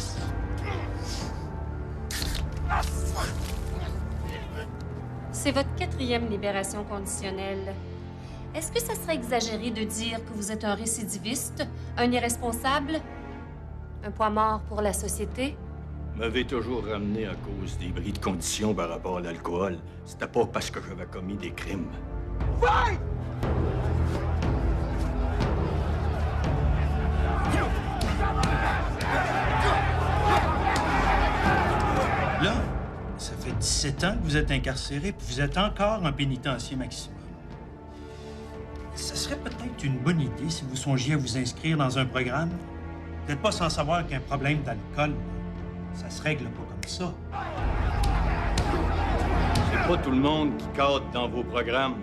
C'est votre 4e libération conditionnelle. Est-ce que ça serait exagéré de dire que vous êtes un récidiviste, un irresponsable, un poids mort pour la société? M'avez toujours ramené à cause des bris de conditions par rapport à l'alcool. C'était pas parce que j'avais commis des crimes. Fight! Là, ça fait 17 ans que vous êtes incarcéré, puis vous êtes encore en pénitencier maximum. Ça serait peut-être une bonne idée si vous songiez à vous inscrire dans un programme. Vous n'êtes pas sans savoir qu'un problème d'alcool, ça se règle pas comme ça. C'est pas tout le monde qui cadre dans vos programmes.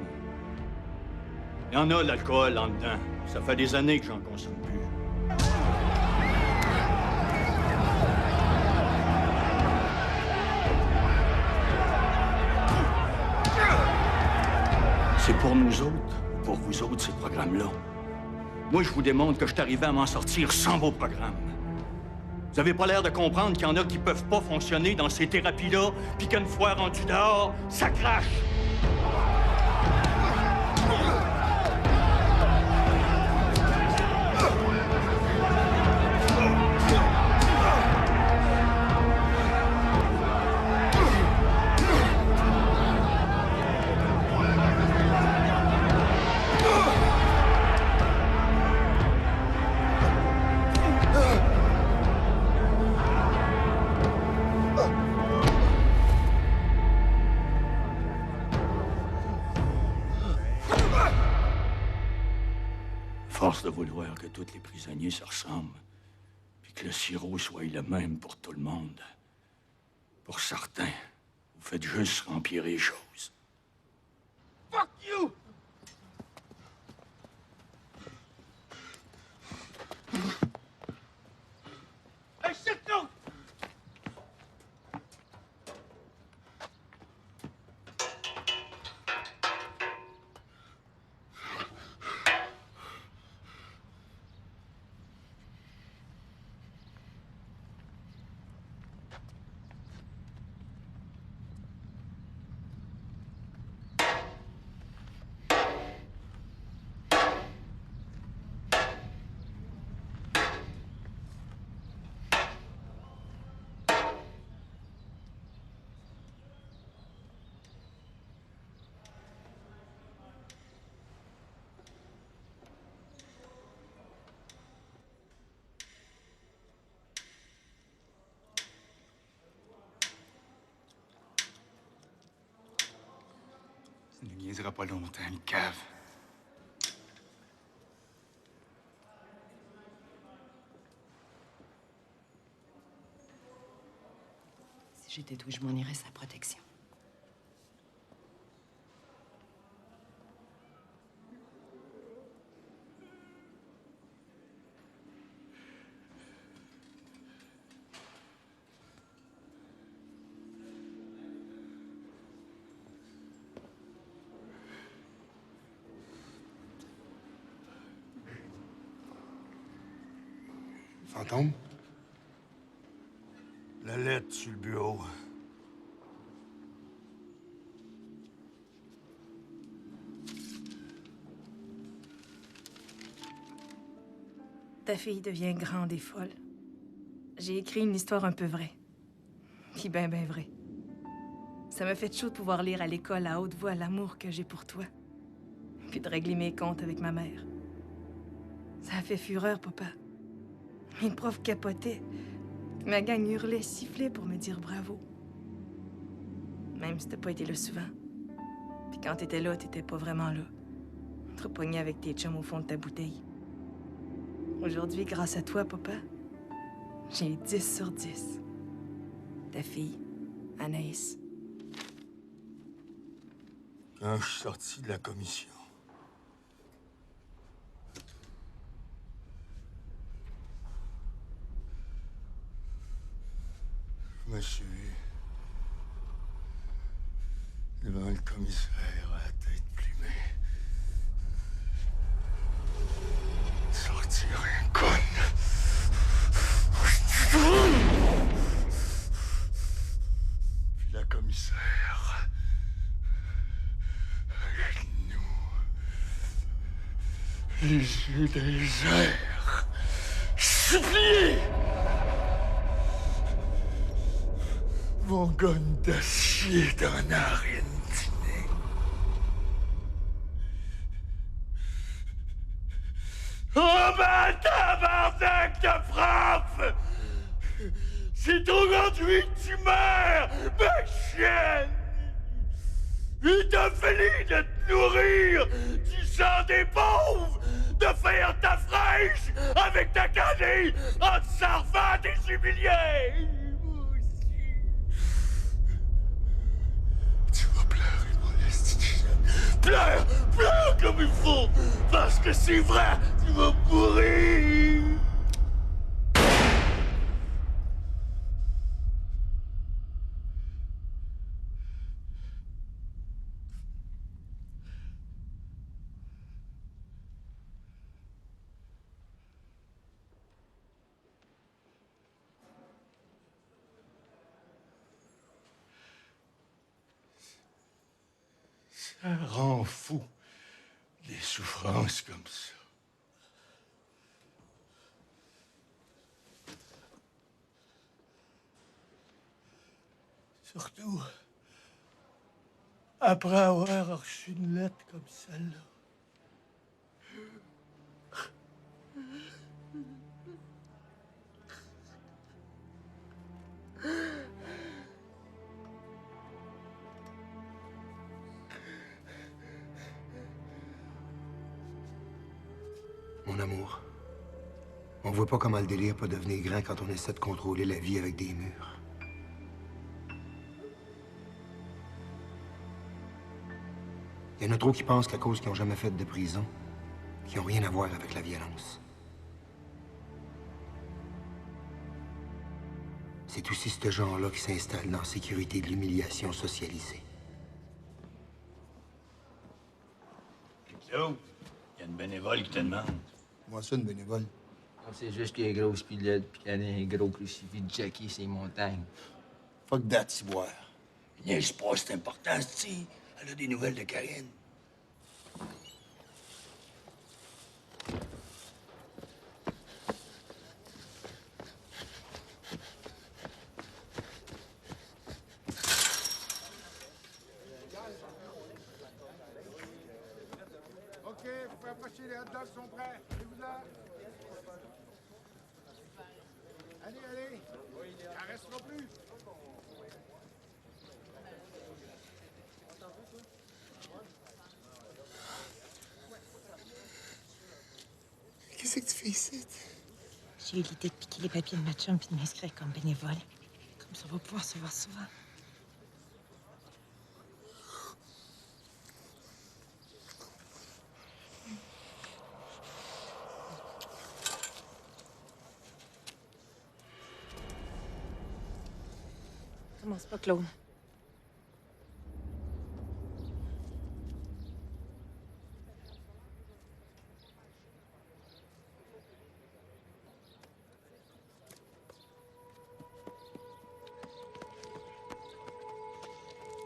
Il y en a l'alcool en dedans. Ça fait des années que j'en consomme plus. C'est pour nous autres, ou pour vous autres, ces programmes-là. Moi, je vous démontre que je suis arrivé à m'en sortir sans vos programmes. Vous avez pas l'air de comprendre qu'il y en a qui peuvent pas fonctionner dans ces thérapies-là, puis qu'une fois rendu dehors, ça crache. Force de vouloir que tous les prisonniers se ressemblent, puis que le sirop soit le même pour tout le monde. Pour certains, vous faites juste empirer les choses. Fuck you! Hey, shit, no! Ça ne niaisera pas longtemps, une cave. Si j'étais tout, je m'en irais sa protection. Fantôme? La lettre sur le bureau. Ta fille devient grande et folle. J'ai écrit une histoire un peu vraie. Puis ben vraie. Ça m'a fait chaud de pouvoir lire à l'école à haute voix l'amour que j'ai pour toi. Puis de régler mes comptes avec ma mère. Ça a fait fureur, papa. Mes profs capotaient. Ma gang hurlait, sifflait pour me dire bravo. Même si t'as pas été là souvent. Puis quand t'étais là, t'étais pas vraiment là. Trop pogné avec tes chums au fond de ta bouteille. Aujourd'hui, grâce à toi, papa, j'ai eu 10 sur 10. Ta fille, Anaïs. Quand je suis sorti de la commission, je me suis vu devant le commissaire à la tête plumée. Sortir un con. Puis la commissaire, avec nous, les yeux dans les airs, supplier. Mon gonne d'acier dans la narine du nez. Oh ben tabarnak de frappe! C'est aujourd'hui que tu meurs, ma chienne! Il t'a fallu de te nourrir du sang des pauvres, de faire ta fraîche avec ta canille en te servant des humiliés! Tu vas pleurer, mon estime. Pleure, pleure comme il faut, parce que c'est vrai, tu vas mourir. Ça rend fou, des souffrances comme ça. Surtout après avoir reçu une lettre comme celle-là. Mon amour, on voit pas comment le délire peut devenir grand quand on essaie de contrôler la vie avec des murs. Il y en a trop qui pensent qu'à cause qu'ils n'ont jamais fait de prison, qu'ils n'ont rien à voir avec la violence. C'est aussi ce genre-là qui s'installe dans la sécurité de l'humiliation socialisée. Claude, il y a une bénévole qui te demande. Moi, ça, une bénévole. C'est juste qu'il y a une grosse pilote puis qu'il y a un gros crucifix de Jackie sur les montagnes. Fuck that, ciboire. Niaise pas, c'est important, si. Elle a des nouvelles de Karine. OK, vous pouvez approcher, les hot dogs sont prêts. Allez-vous là. Allez, allez. Ça restera plus. Qu'est-ce que tu fais ici? J'ai eu l'idée de piquer les papiers de ma chum puis de m'inscrire comme bénévole. Comme ça, on va pouvoir se voir souvent. Commence pas, Claude.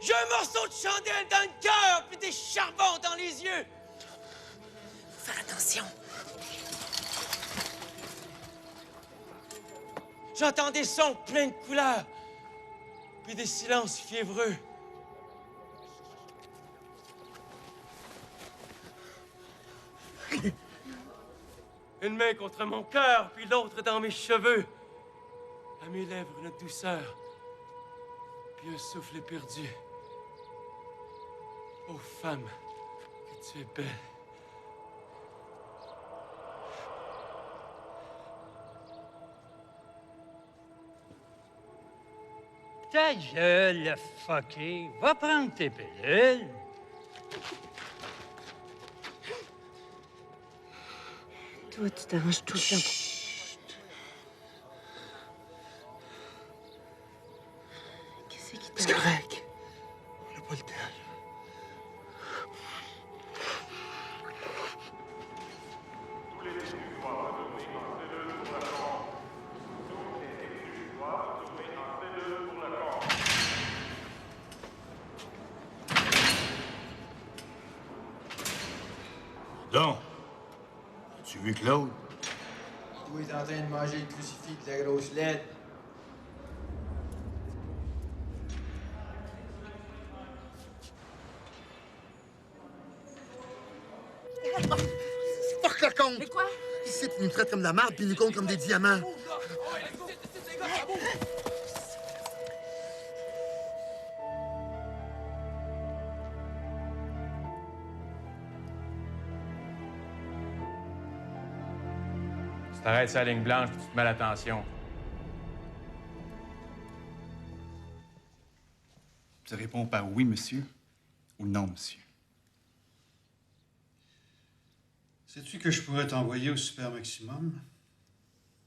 J'ai un morceau de chandelle dans le cœur, puis des charbons dans les yeux. Faut faire attention. J'entends des sons pleins de couleurs, puis des silences fiévreux. Une main contre mon cœur, puis l'autre dans mes cheveux. À mes lèvres, une douceur. Puis un souffle éperdu. Ô femme, que tu es belle. Ta gueule, le fucké. Va prendre tes pilules. Toi, tu t'arranges tout le temps. Qu'est-ce qui t'arrive? C'est correct. On n'a pas le temps. Donc, as-tu vu Claude? Toi, est en train de manger le crucifix de la grosse lettre. Fuck le compte! Mais quoi? Ici, tu nous traites comme de la merde, puis ils nous comptent comme des diamants. Tu t'arrêtes sur la ligne blanche, puis tu te mets à l'attention. Tu réponds par oui, monsieur, ou non, monsieur. Sais-tu que je pourrais t'envoyer au super maximum?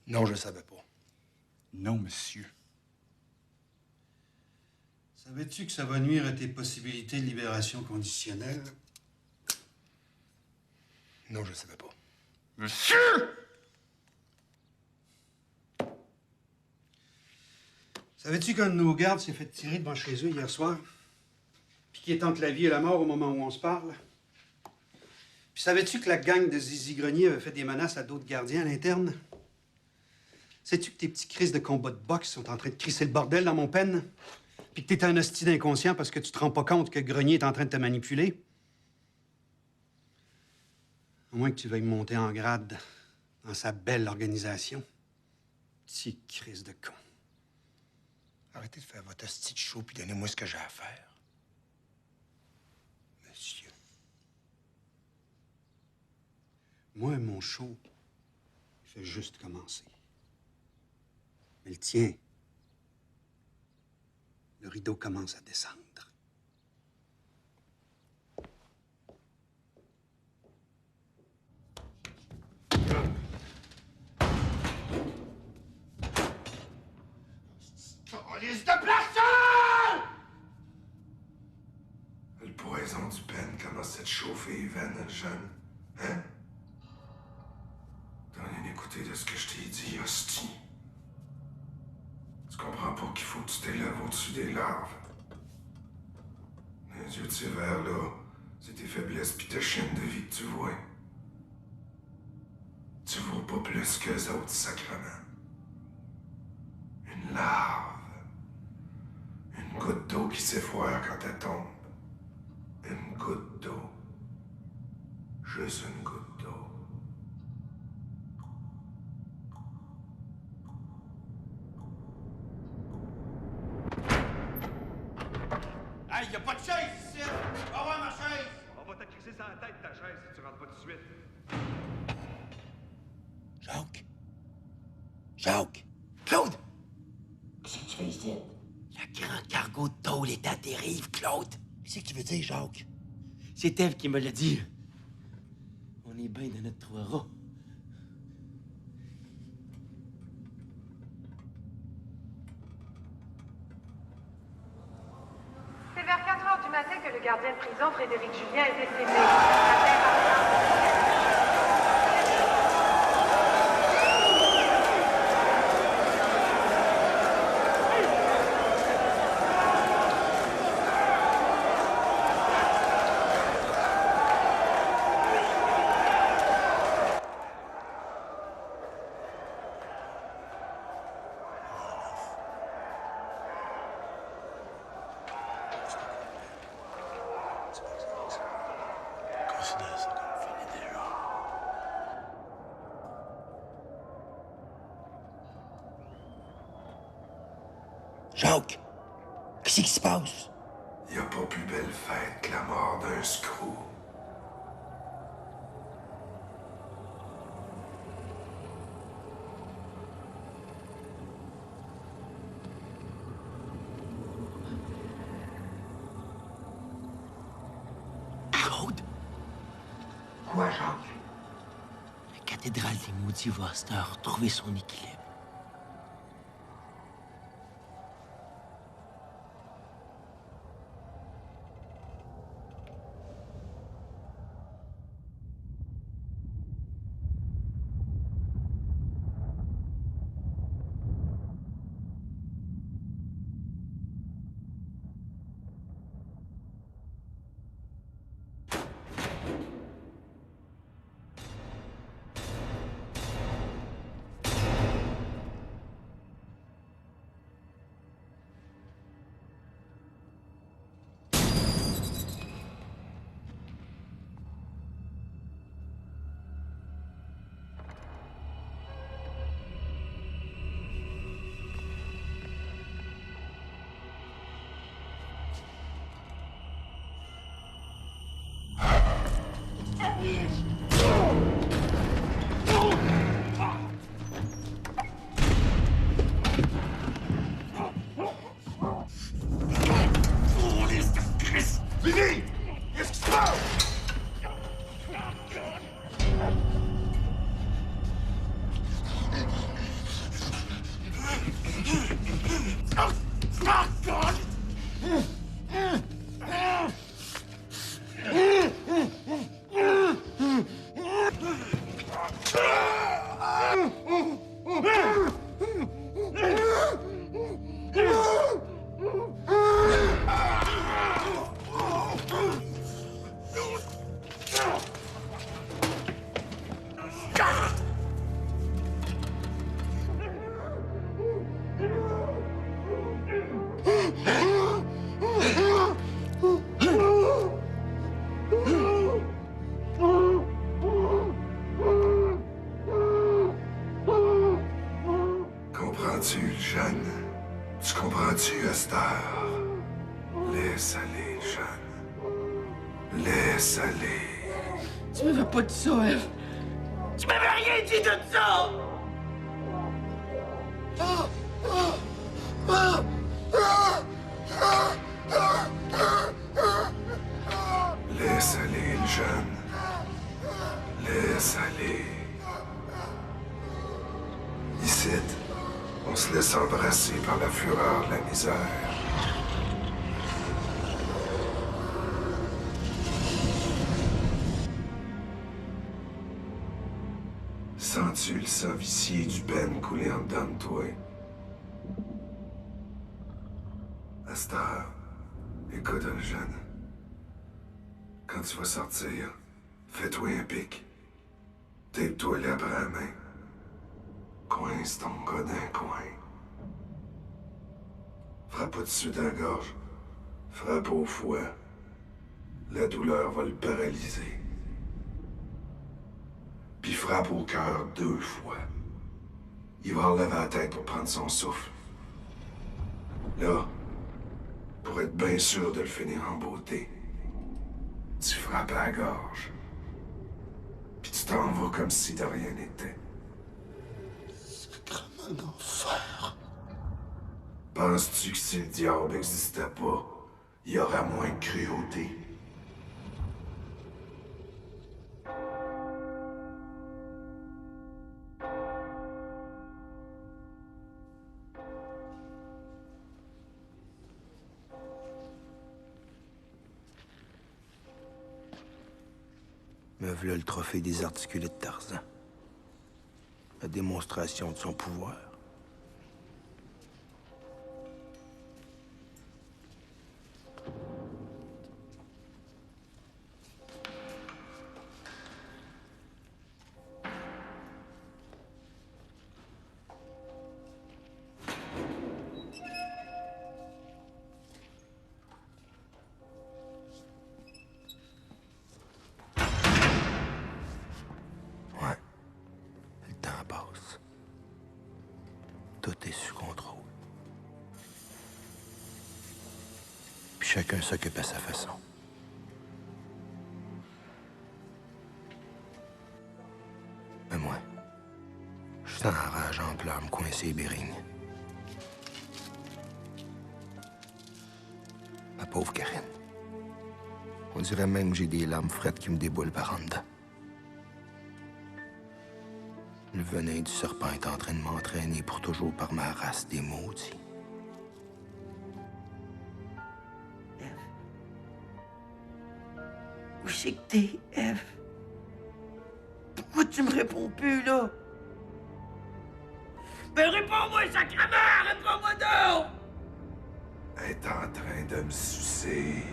Non, je savais pas. Non, monsieur. Savais-tu que ça va nuire à tes possibilités de libération conditionnelle? Non, je savais pas. Monsieur! Savais-tu qu'un de nos gardes s'est fait tirer devant chez eux hier soir? Puis qu'il est entre la vie et la mort au moment où on se parle? Puis savais-tu que la gang de Zizi Grenier avait fait des menaces à d'autres gardiens à l'interne? Sais-tu que tes petits crises de combat de boxe sont en train de crisser le bordel dans mon pen? Puis que t'es un hostie d'inconscient parce que tu te rends pas compte que Grenier est en train de te manipuler? À moins que tu veuilles monter en grade dans sa belle organisation. Petit crise de con. Arrêtez de faire votre hostie de show puis donnez-moi ce que j'ai à faire. Monsieur. Moi, mon show, il fait juste commencer. Mais le tien, le rideau commence à descendre. Liste de place! Le poison du pen commence à te chauffer les veines, jeune. Hein? T'as rien écouté de ce que je t'ai dit, hostie. Tu comprends pas qu'il faut que tu t'élèves au-dessus des larves. Les yeux de ces vers-là, c'est tes faiblesses pis ta chienne de vie que tu vois. Tu vaux pas plus qu'eux autres, sacrement. Une larve. Une goutte d'eau qui s'effoire quand elle tombe. Une goutte d'eau. Juste une goutte d'eau. Hey, y'a pas de chaise ici! Va voir ma chaise! On va t'accuser sur la tête ta chaise si tu rentres pas tout de suite. Jacques? Jacques? Claude! Qu'est-ce que tu fais ici? Le grand cargo de tôle est à dérive, Claude. Qu'est-ce que tu veux dire, Jacques? C'est elle qui me l'a dit. On est bien dans notre trois rats. C'est vers 4 heures du matin que le gardien de prison, Frédéric Julien, est décédé. Atteint par Considère ça Jacques, qu'est-ce qui se passe? Y a pas plus belle fête que la mort d'un screw. Claude! Quoi, Jacques? La cathédrale des maudits va à cette heure retrouver son équilibre. Vinny! Qu'est-ce qui se passe? Comprends-tu, le jeune? Tu comprends-tu, à cette heure? Laisse aller, jeune. Laisse aller. Tu m'avais pas dit ça, Eve. Tu m'avais rien dit de ça! Laisse aller, le jeune. Laisse aller. Ici, on se laisse embrasser par la fureur de la misère. Sens-tu le sang vicié du Ben couler en dedans de toi? À cette heure, écoute, le jeune. Quand tu vas sortir, fais-toi un pic. Tape-toi les bras à la main. Coince ton gars d'un coin. Frappe pas dessus dans la gorge. Frappe au foie. La douleur va le paralyser. Puis frappe au cœur 2 fois. Il va enlever la tête pour prendre son souffle. Là, pour être bien sûr de le finir en beauté, tu frappes à la gorge. Puis tu t'en vas comme si de rien n'était. Sacrement d'enfer. Penses-tu que si le diable n'existait pas, il y aurait moins de cruauté? Me v'là le trophée désarticulé de Tarzan. La démonstration de son pouvoir. chacun s'occupe à sa façon. Mais moi, je sens en rage en pleurs me coincer les bérignes. Ma pauvre Karine. On dirait même que j'ai des larmes frettes qui me déboulent par en dedans. Le venin du serpent est en train de m'entraîner pour toujours par ma race des maudits. Où c'est que t'es, Eve? Pourquoi tu me réponds plus, là? Ben réponds-moi, sacrément! Réponds-moi donc! Elle est en train de me sucer.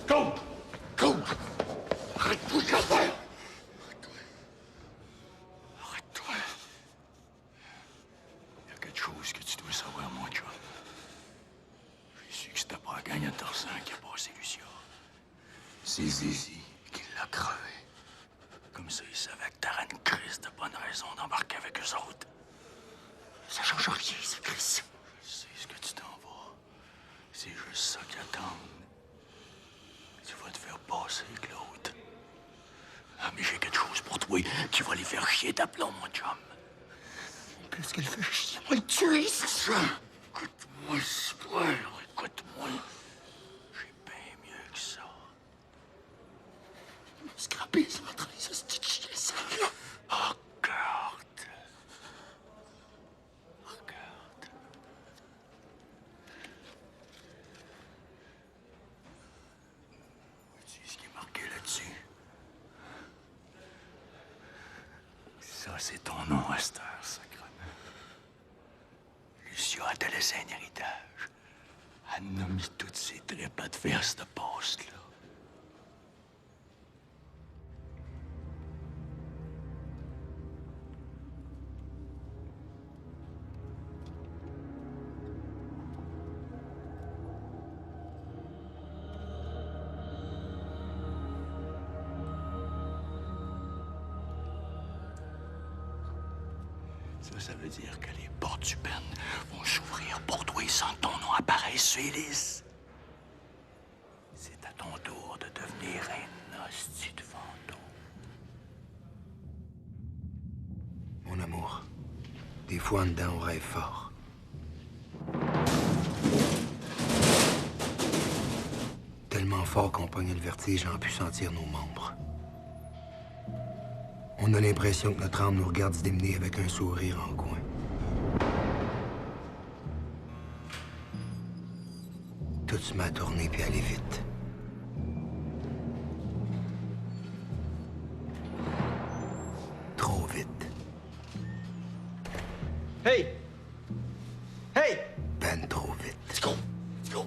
Go! Go! Arrête-toi, Calvaire! Arrête-toi. Il y a quelque chose que tu dois savoir, mon chum. J'ai su que c'était pas la gang à Tarzan qui a passé Lucia. C'est Zizi qui l'a crevé. Comme ça, il savait que t'aurais une crise de bonne raison d'embarquer avec eux autres. Ça change rien, ce Chris. Je sais ce que tu t'en vas. C'est juste ça qui attend. Tu vas te faire passer, Claude. Ah, mais j'ai quelque chose pour toi qui va les faire chier d'aplomb, mon chum. Qu'est-ce qu'elle fait chier? On va le tuer, c'est ça! Écoute-moi, Spoil, écoute-moi. J'ai bien mieux que ça. Scraper, ça va travailler ce petit chien, ça, là. Regarde. Regarde. Vois-tu ce qui est marqué là-dessus? Ça, c'est ton nom, Esther, sacrément. Lucia a te laissé un héritage. Elle a mis toutes ses tripes à te faire cette poste-là. Ça veut dire que les portes du pen vont s'ouvrir pour toi sans que ton nom apparaisse sur les listes. C'est à ton tour de devenir un hostie de fantôme. Mon amour, des fois en dedans, on rêve fort. Tellement fort qu'on pogne le vertige et on pu sentir nos membres. On a l'impression que notre âme nous regarde se démener avec un sourire en coin. Tout se met à tourner puis à aller vite. Trop vite. Hey! Hey! Ben trop vite. Let's go! Let's go!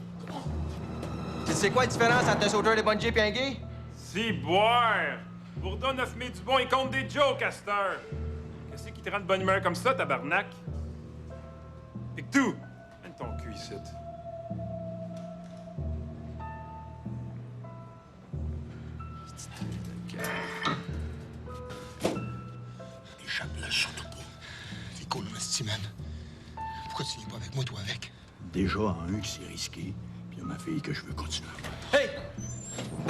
Tu sais quoi la différence entre un sauteur de bungee et un gay? Si, boire! Bourdon a fumé du bon et compte des jokes, Astor! Qu'est-ce qui te rend de bonne humeur comme ça, tabarnak? Pictou! Mène ton cul ici. Échappe-la surtout pas. C'est cool, mon esti, man. Pourquoi tu viens pas avec moi, toi, avec? Déjà, en un, que c'est risqué, puis il y a ma fille que je veux continuer à voir. Hey!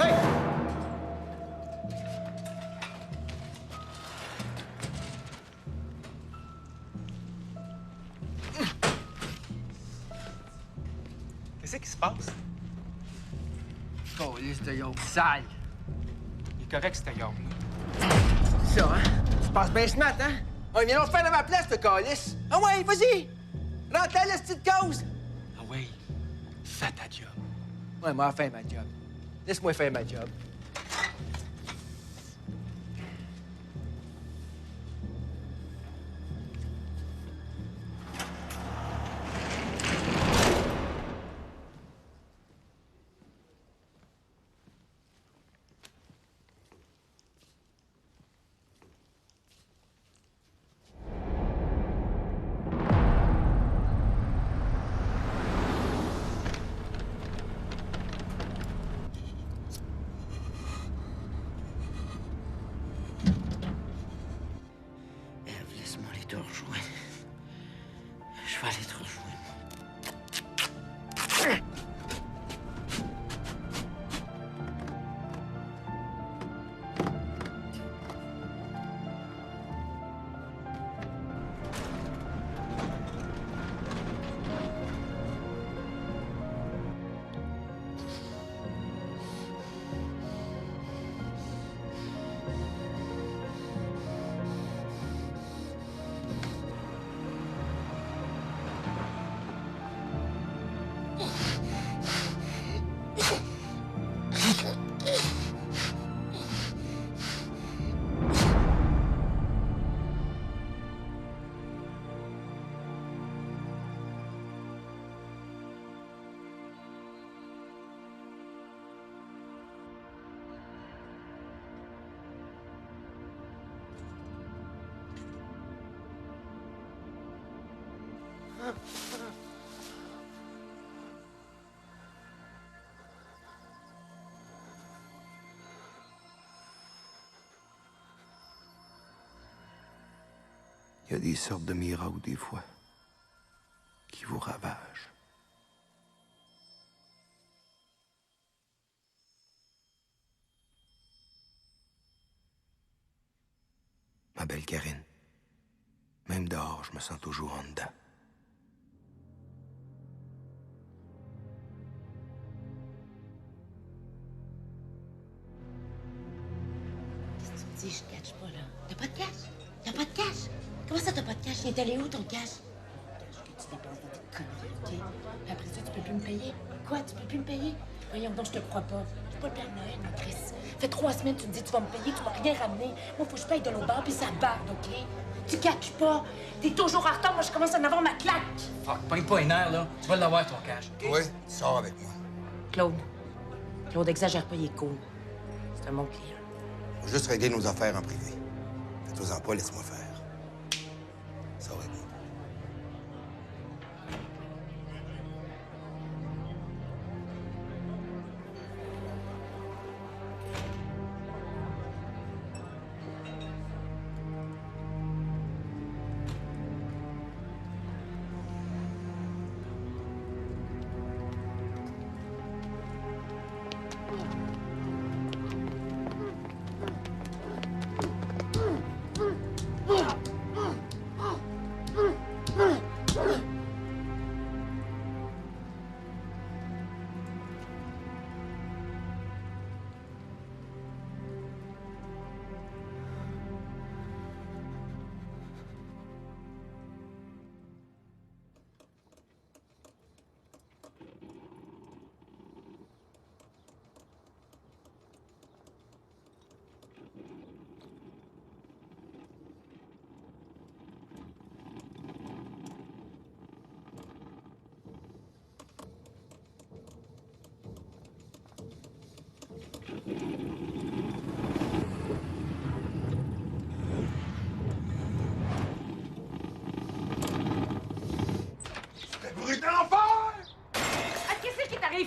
Hey! Qu'est-ce qui se passe? Calice de yauve sale. Il est correct, c'était Yom. C'est ça, hein? Tu passes bien smart, hein? On vient donc faire à ma place, ce calice. Ah ouais, vas-y! Rentre à la petite cause! Ah oui, fais ta job. Ouais, moi, faire ma job. Laisse-moi faire ma job. te rejoindre. Je vais aller te rejoindre. Il y a des sortes de miracles, des fois, qui vous ravagent. Ma belle Karine, même dehors, je me sens toujours en dedans. Qu'est-ce que tu me dis? Je te cache pas, là. T'as pas de cash? T'as pas de cash? Comment ça, t'as pas de cash? Il est allé où, ton cash? Le cash que tu dépenses dans tes conneries, OK? Après ça, tu peux plus me payer? Quoi? Tu peux plus me payer? Voyons donc, je te crois pas. C'est pas le Père Noël, mon Chris. Fait 3 semaines, tu me dis tu vas me payer, tu vas rien ramener. Moi, faut que je paye de l'autre bord, puis ça barde, OK? Tu catches pas. T'es toujours en retard, moi, je commence à en avoir ma claque. Fuck, pogne pas les nerfs, là. Tu vas l'avoir, ton cash. Oui, tu sors avec moi. Claude, exagère pas, il est cool. C'est un bon client. Faut juste régler nos affaires en privé. Fais-toi-en pas, laisse-moi faire. Sors avec moi.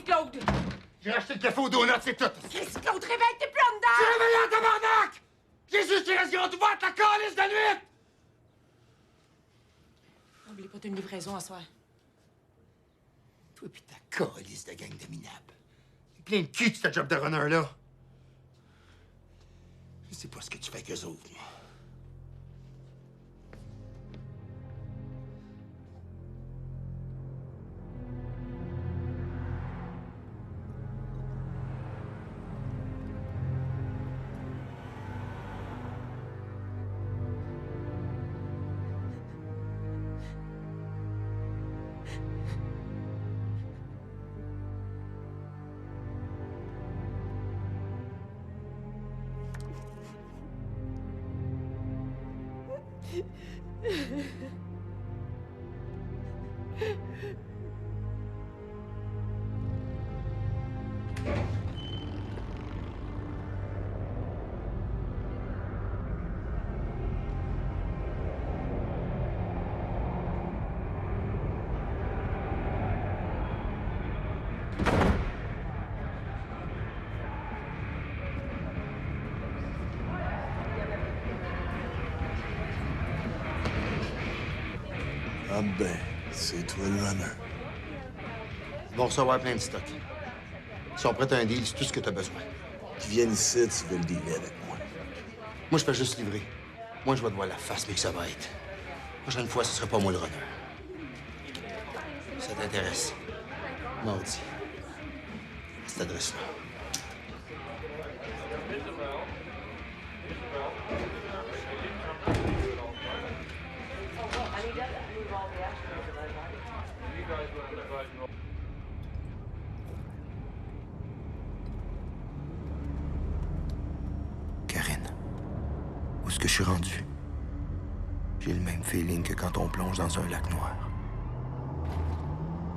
Claude! J'ai acheté le café au donut, c'est tout. Chris, Claude, réveille, t'es plus en dedans! Tu réveilles en tabarnak! Jésus, qui reste grande ouverte, la calice de nuit! N'oublie pas, t'as une livraison à soir. Toi pis ta calice de gang de minables. Plein de cul, ce job de runner-là. Je sais pas ce que tu fais qu'eux autres, moi. Ah ben, c'est toi le runner. Ils vont recevoir plein de stock. Ils sont prêts à un deal, c'est tout ce que t'as besoin. Qui viennent ici, tu veux le dealer avec moi. Moi, je fais juste livrer. Moi, je vais te voir la face, mais que ça va être. La prochaine fois, ce sera pas moi le runner. Ça t'intéresse? Mardi. À cette adresse-là. Karine, où est-ce que je suis rendu? J'ai le même feeling que quand on plonge dans un lac noir.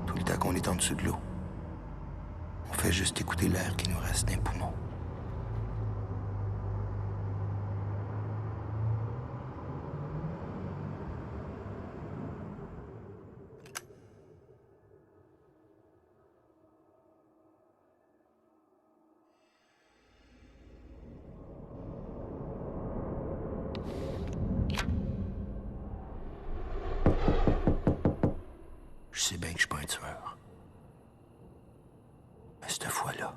Tout le temps qu'on est en dessous de l'eau, on fait juste écouter l'air qui nous reste dans les poumons. Je sais bien que je suis pas un tueur. Mais cette fois-là...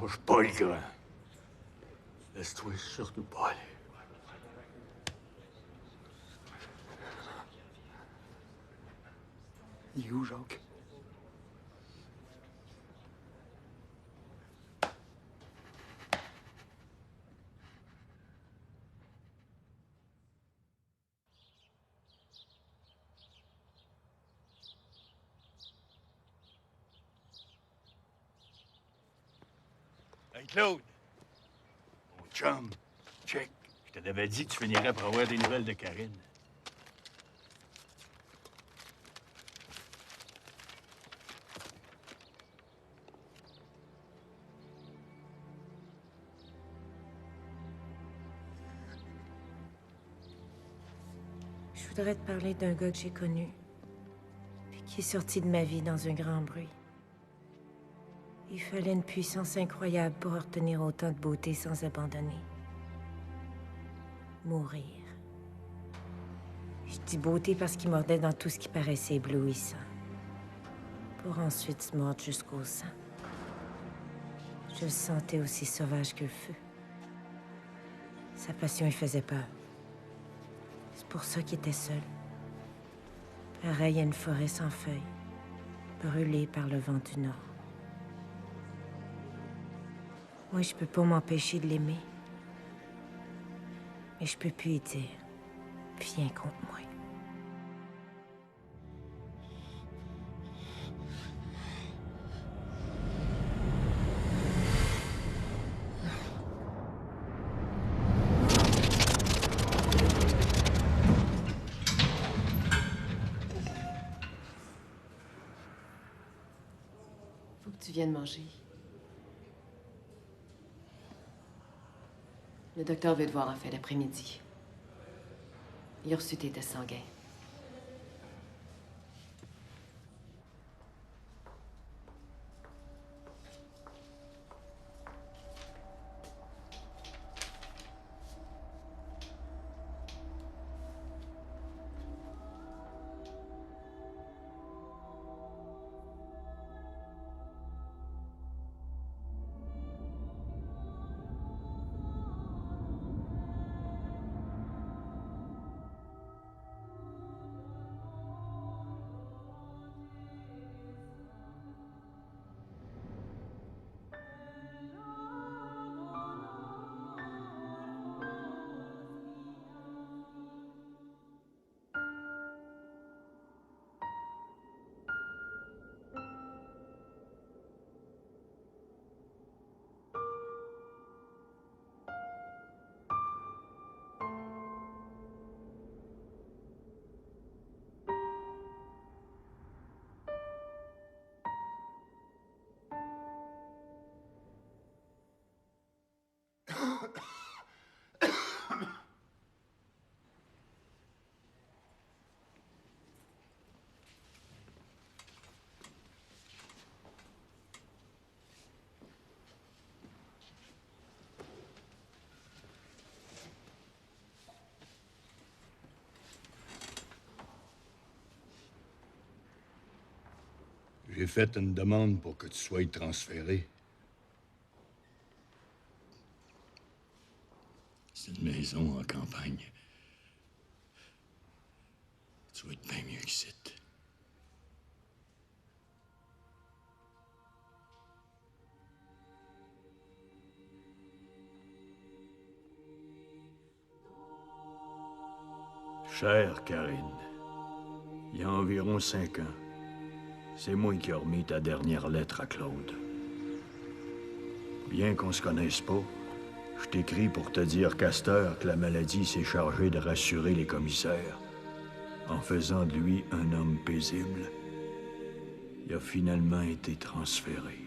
Lâche pas le grand. Laisse-toi surtout pas aller. Il est où, Jacques? Hey, Claude! Mon chum, check. Je te l'avais dit que tu finirais par avoir des nouvelles de Karine. Je voudrais te parler d'un gars que j'ai connu, puis qui est sorti de ma vie dans un grand bruit. Il fallait une puissance incroyable pour retenir autant de beauté sans abandonner. Mourir. Je dis beauté parce qu'il mordait dans tout ce qui paraissait éblouissant. Pour ensuite se mordre jusqu'au sang. Je le sentais aussi sauvage que le feu. Sa passion lui faisait peur. C'est pour ça qu'il était seul. Pareil à une forêt sans feuilles, brûlée par le vent du nord. Moi, je peux pas m'empêcher de l'aimer. Mais je peux plus lui dire, viens contre moi. Faut que tu viennes manger. Le docteur veut te voir en fin d'après-midi. Il a reçu tes tests sanguins. J'ai fait une demande pour que tu sois transféré. C'est une maison en campagne. Tu vas être bien mieux qu'ici. Chère Karine, il y a environ 5 ans, c'est moi qui ai remis ta dernière lettre à Claude. Bien qu'on se connaisse pas, je t'écris pour te dire qu'à cette heure que la maladie s'est chargée de rassurer les commissaires, en faisant de lui un homme paisible. Il a finalement été transféré.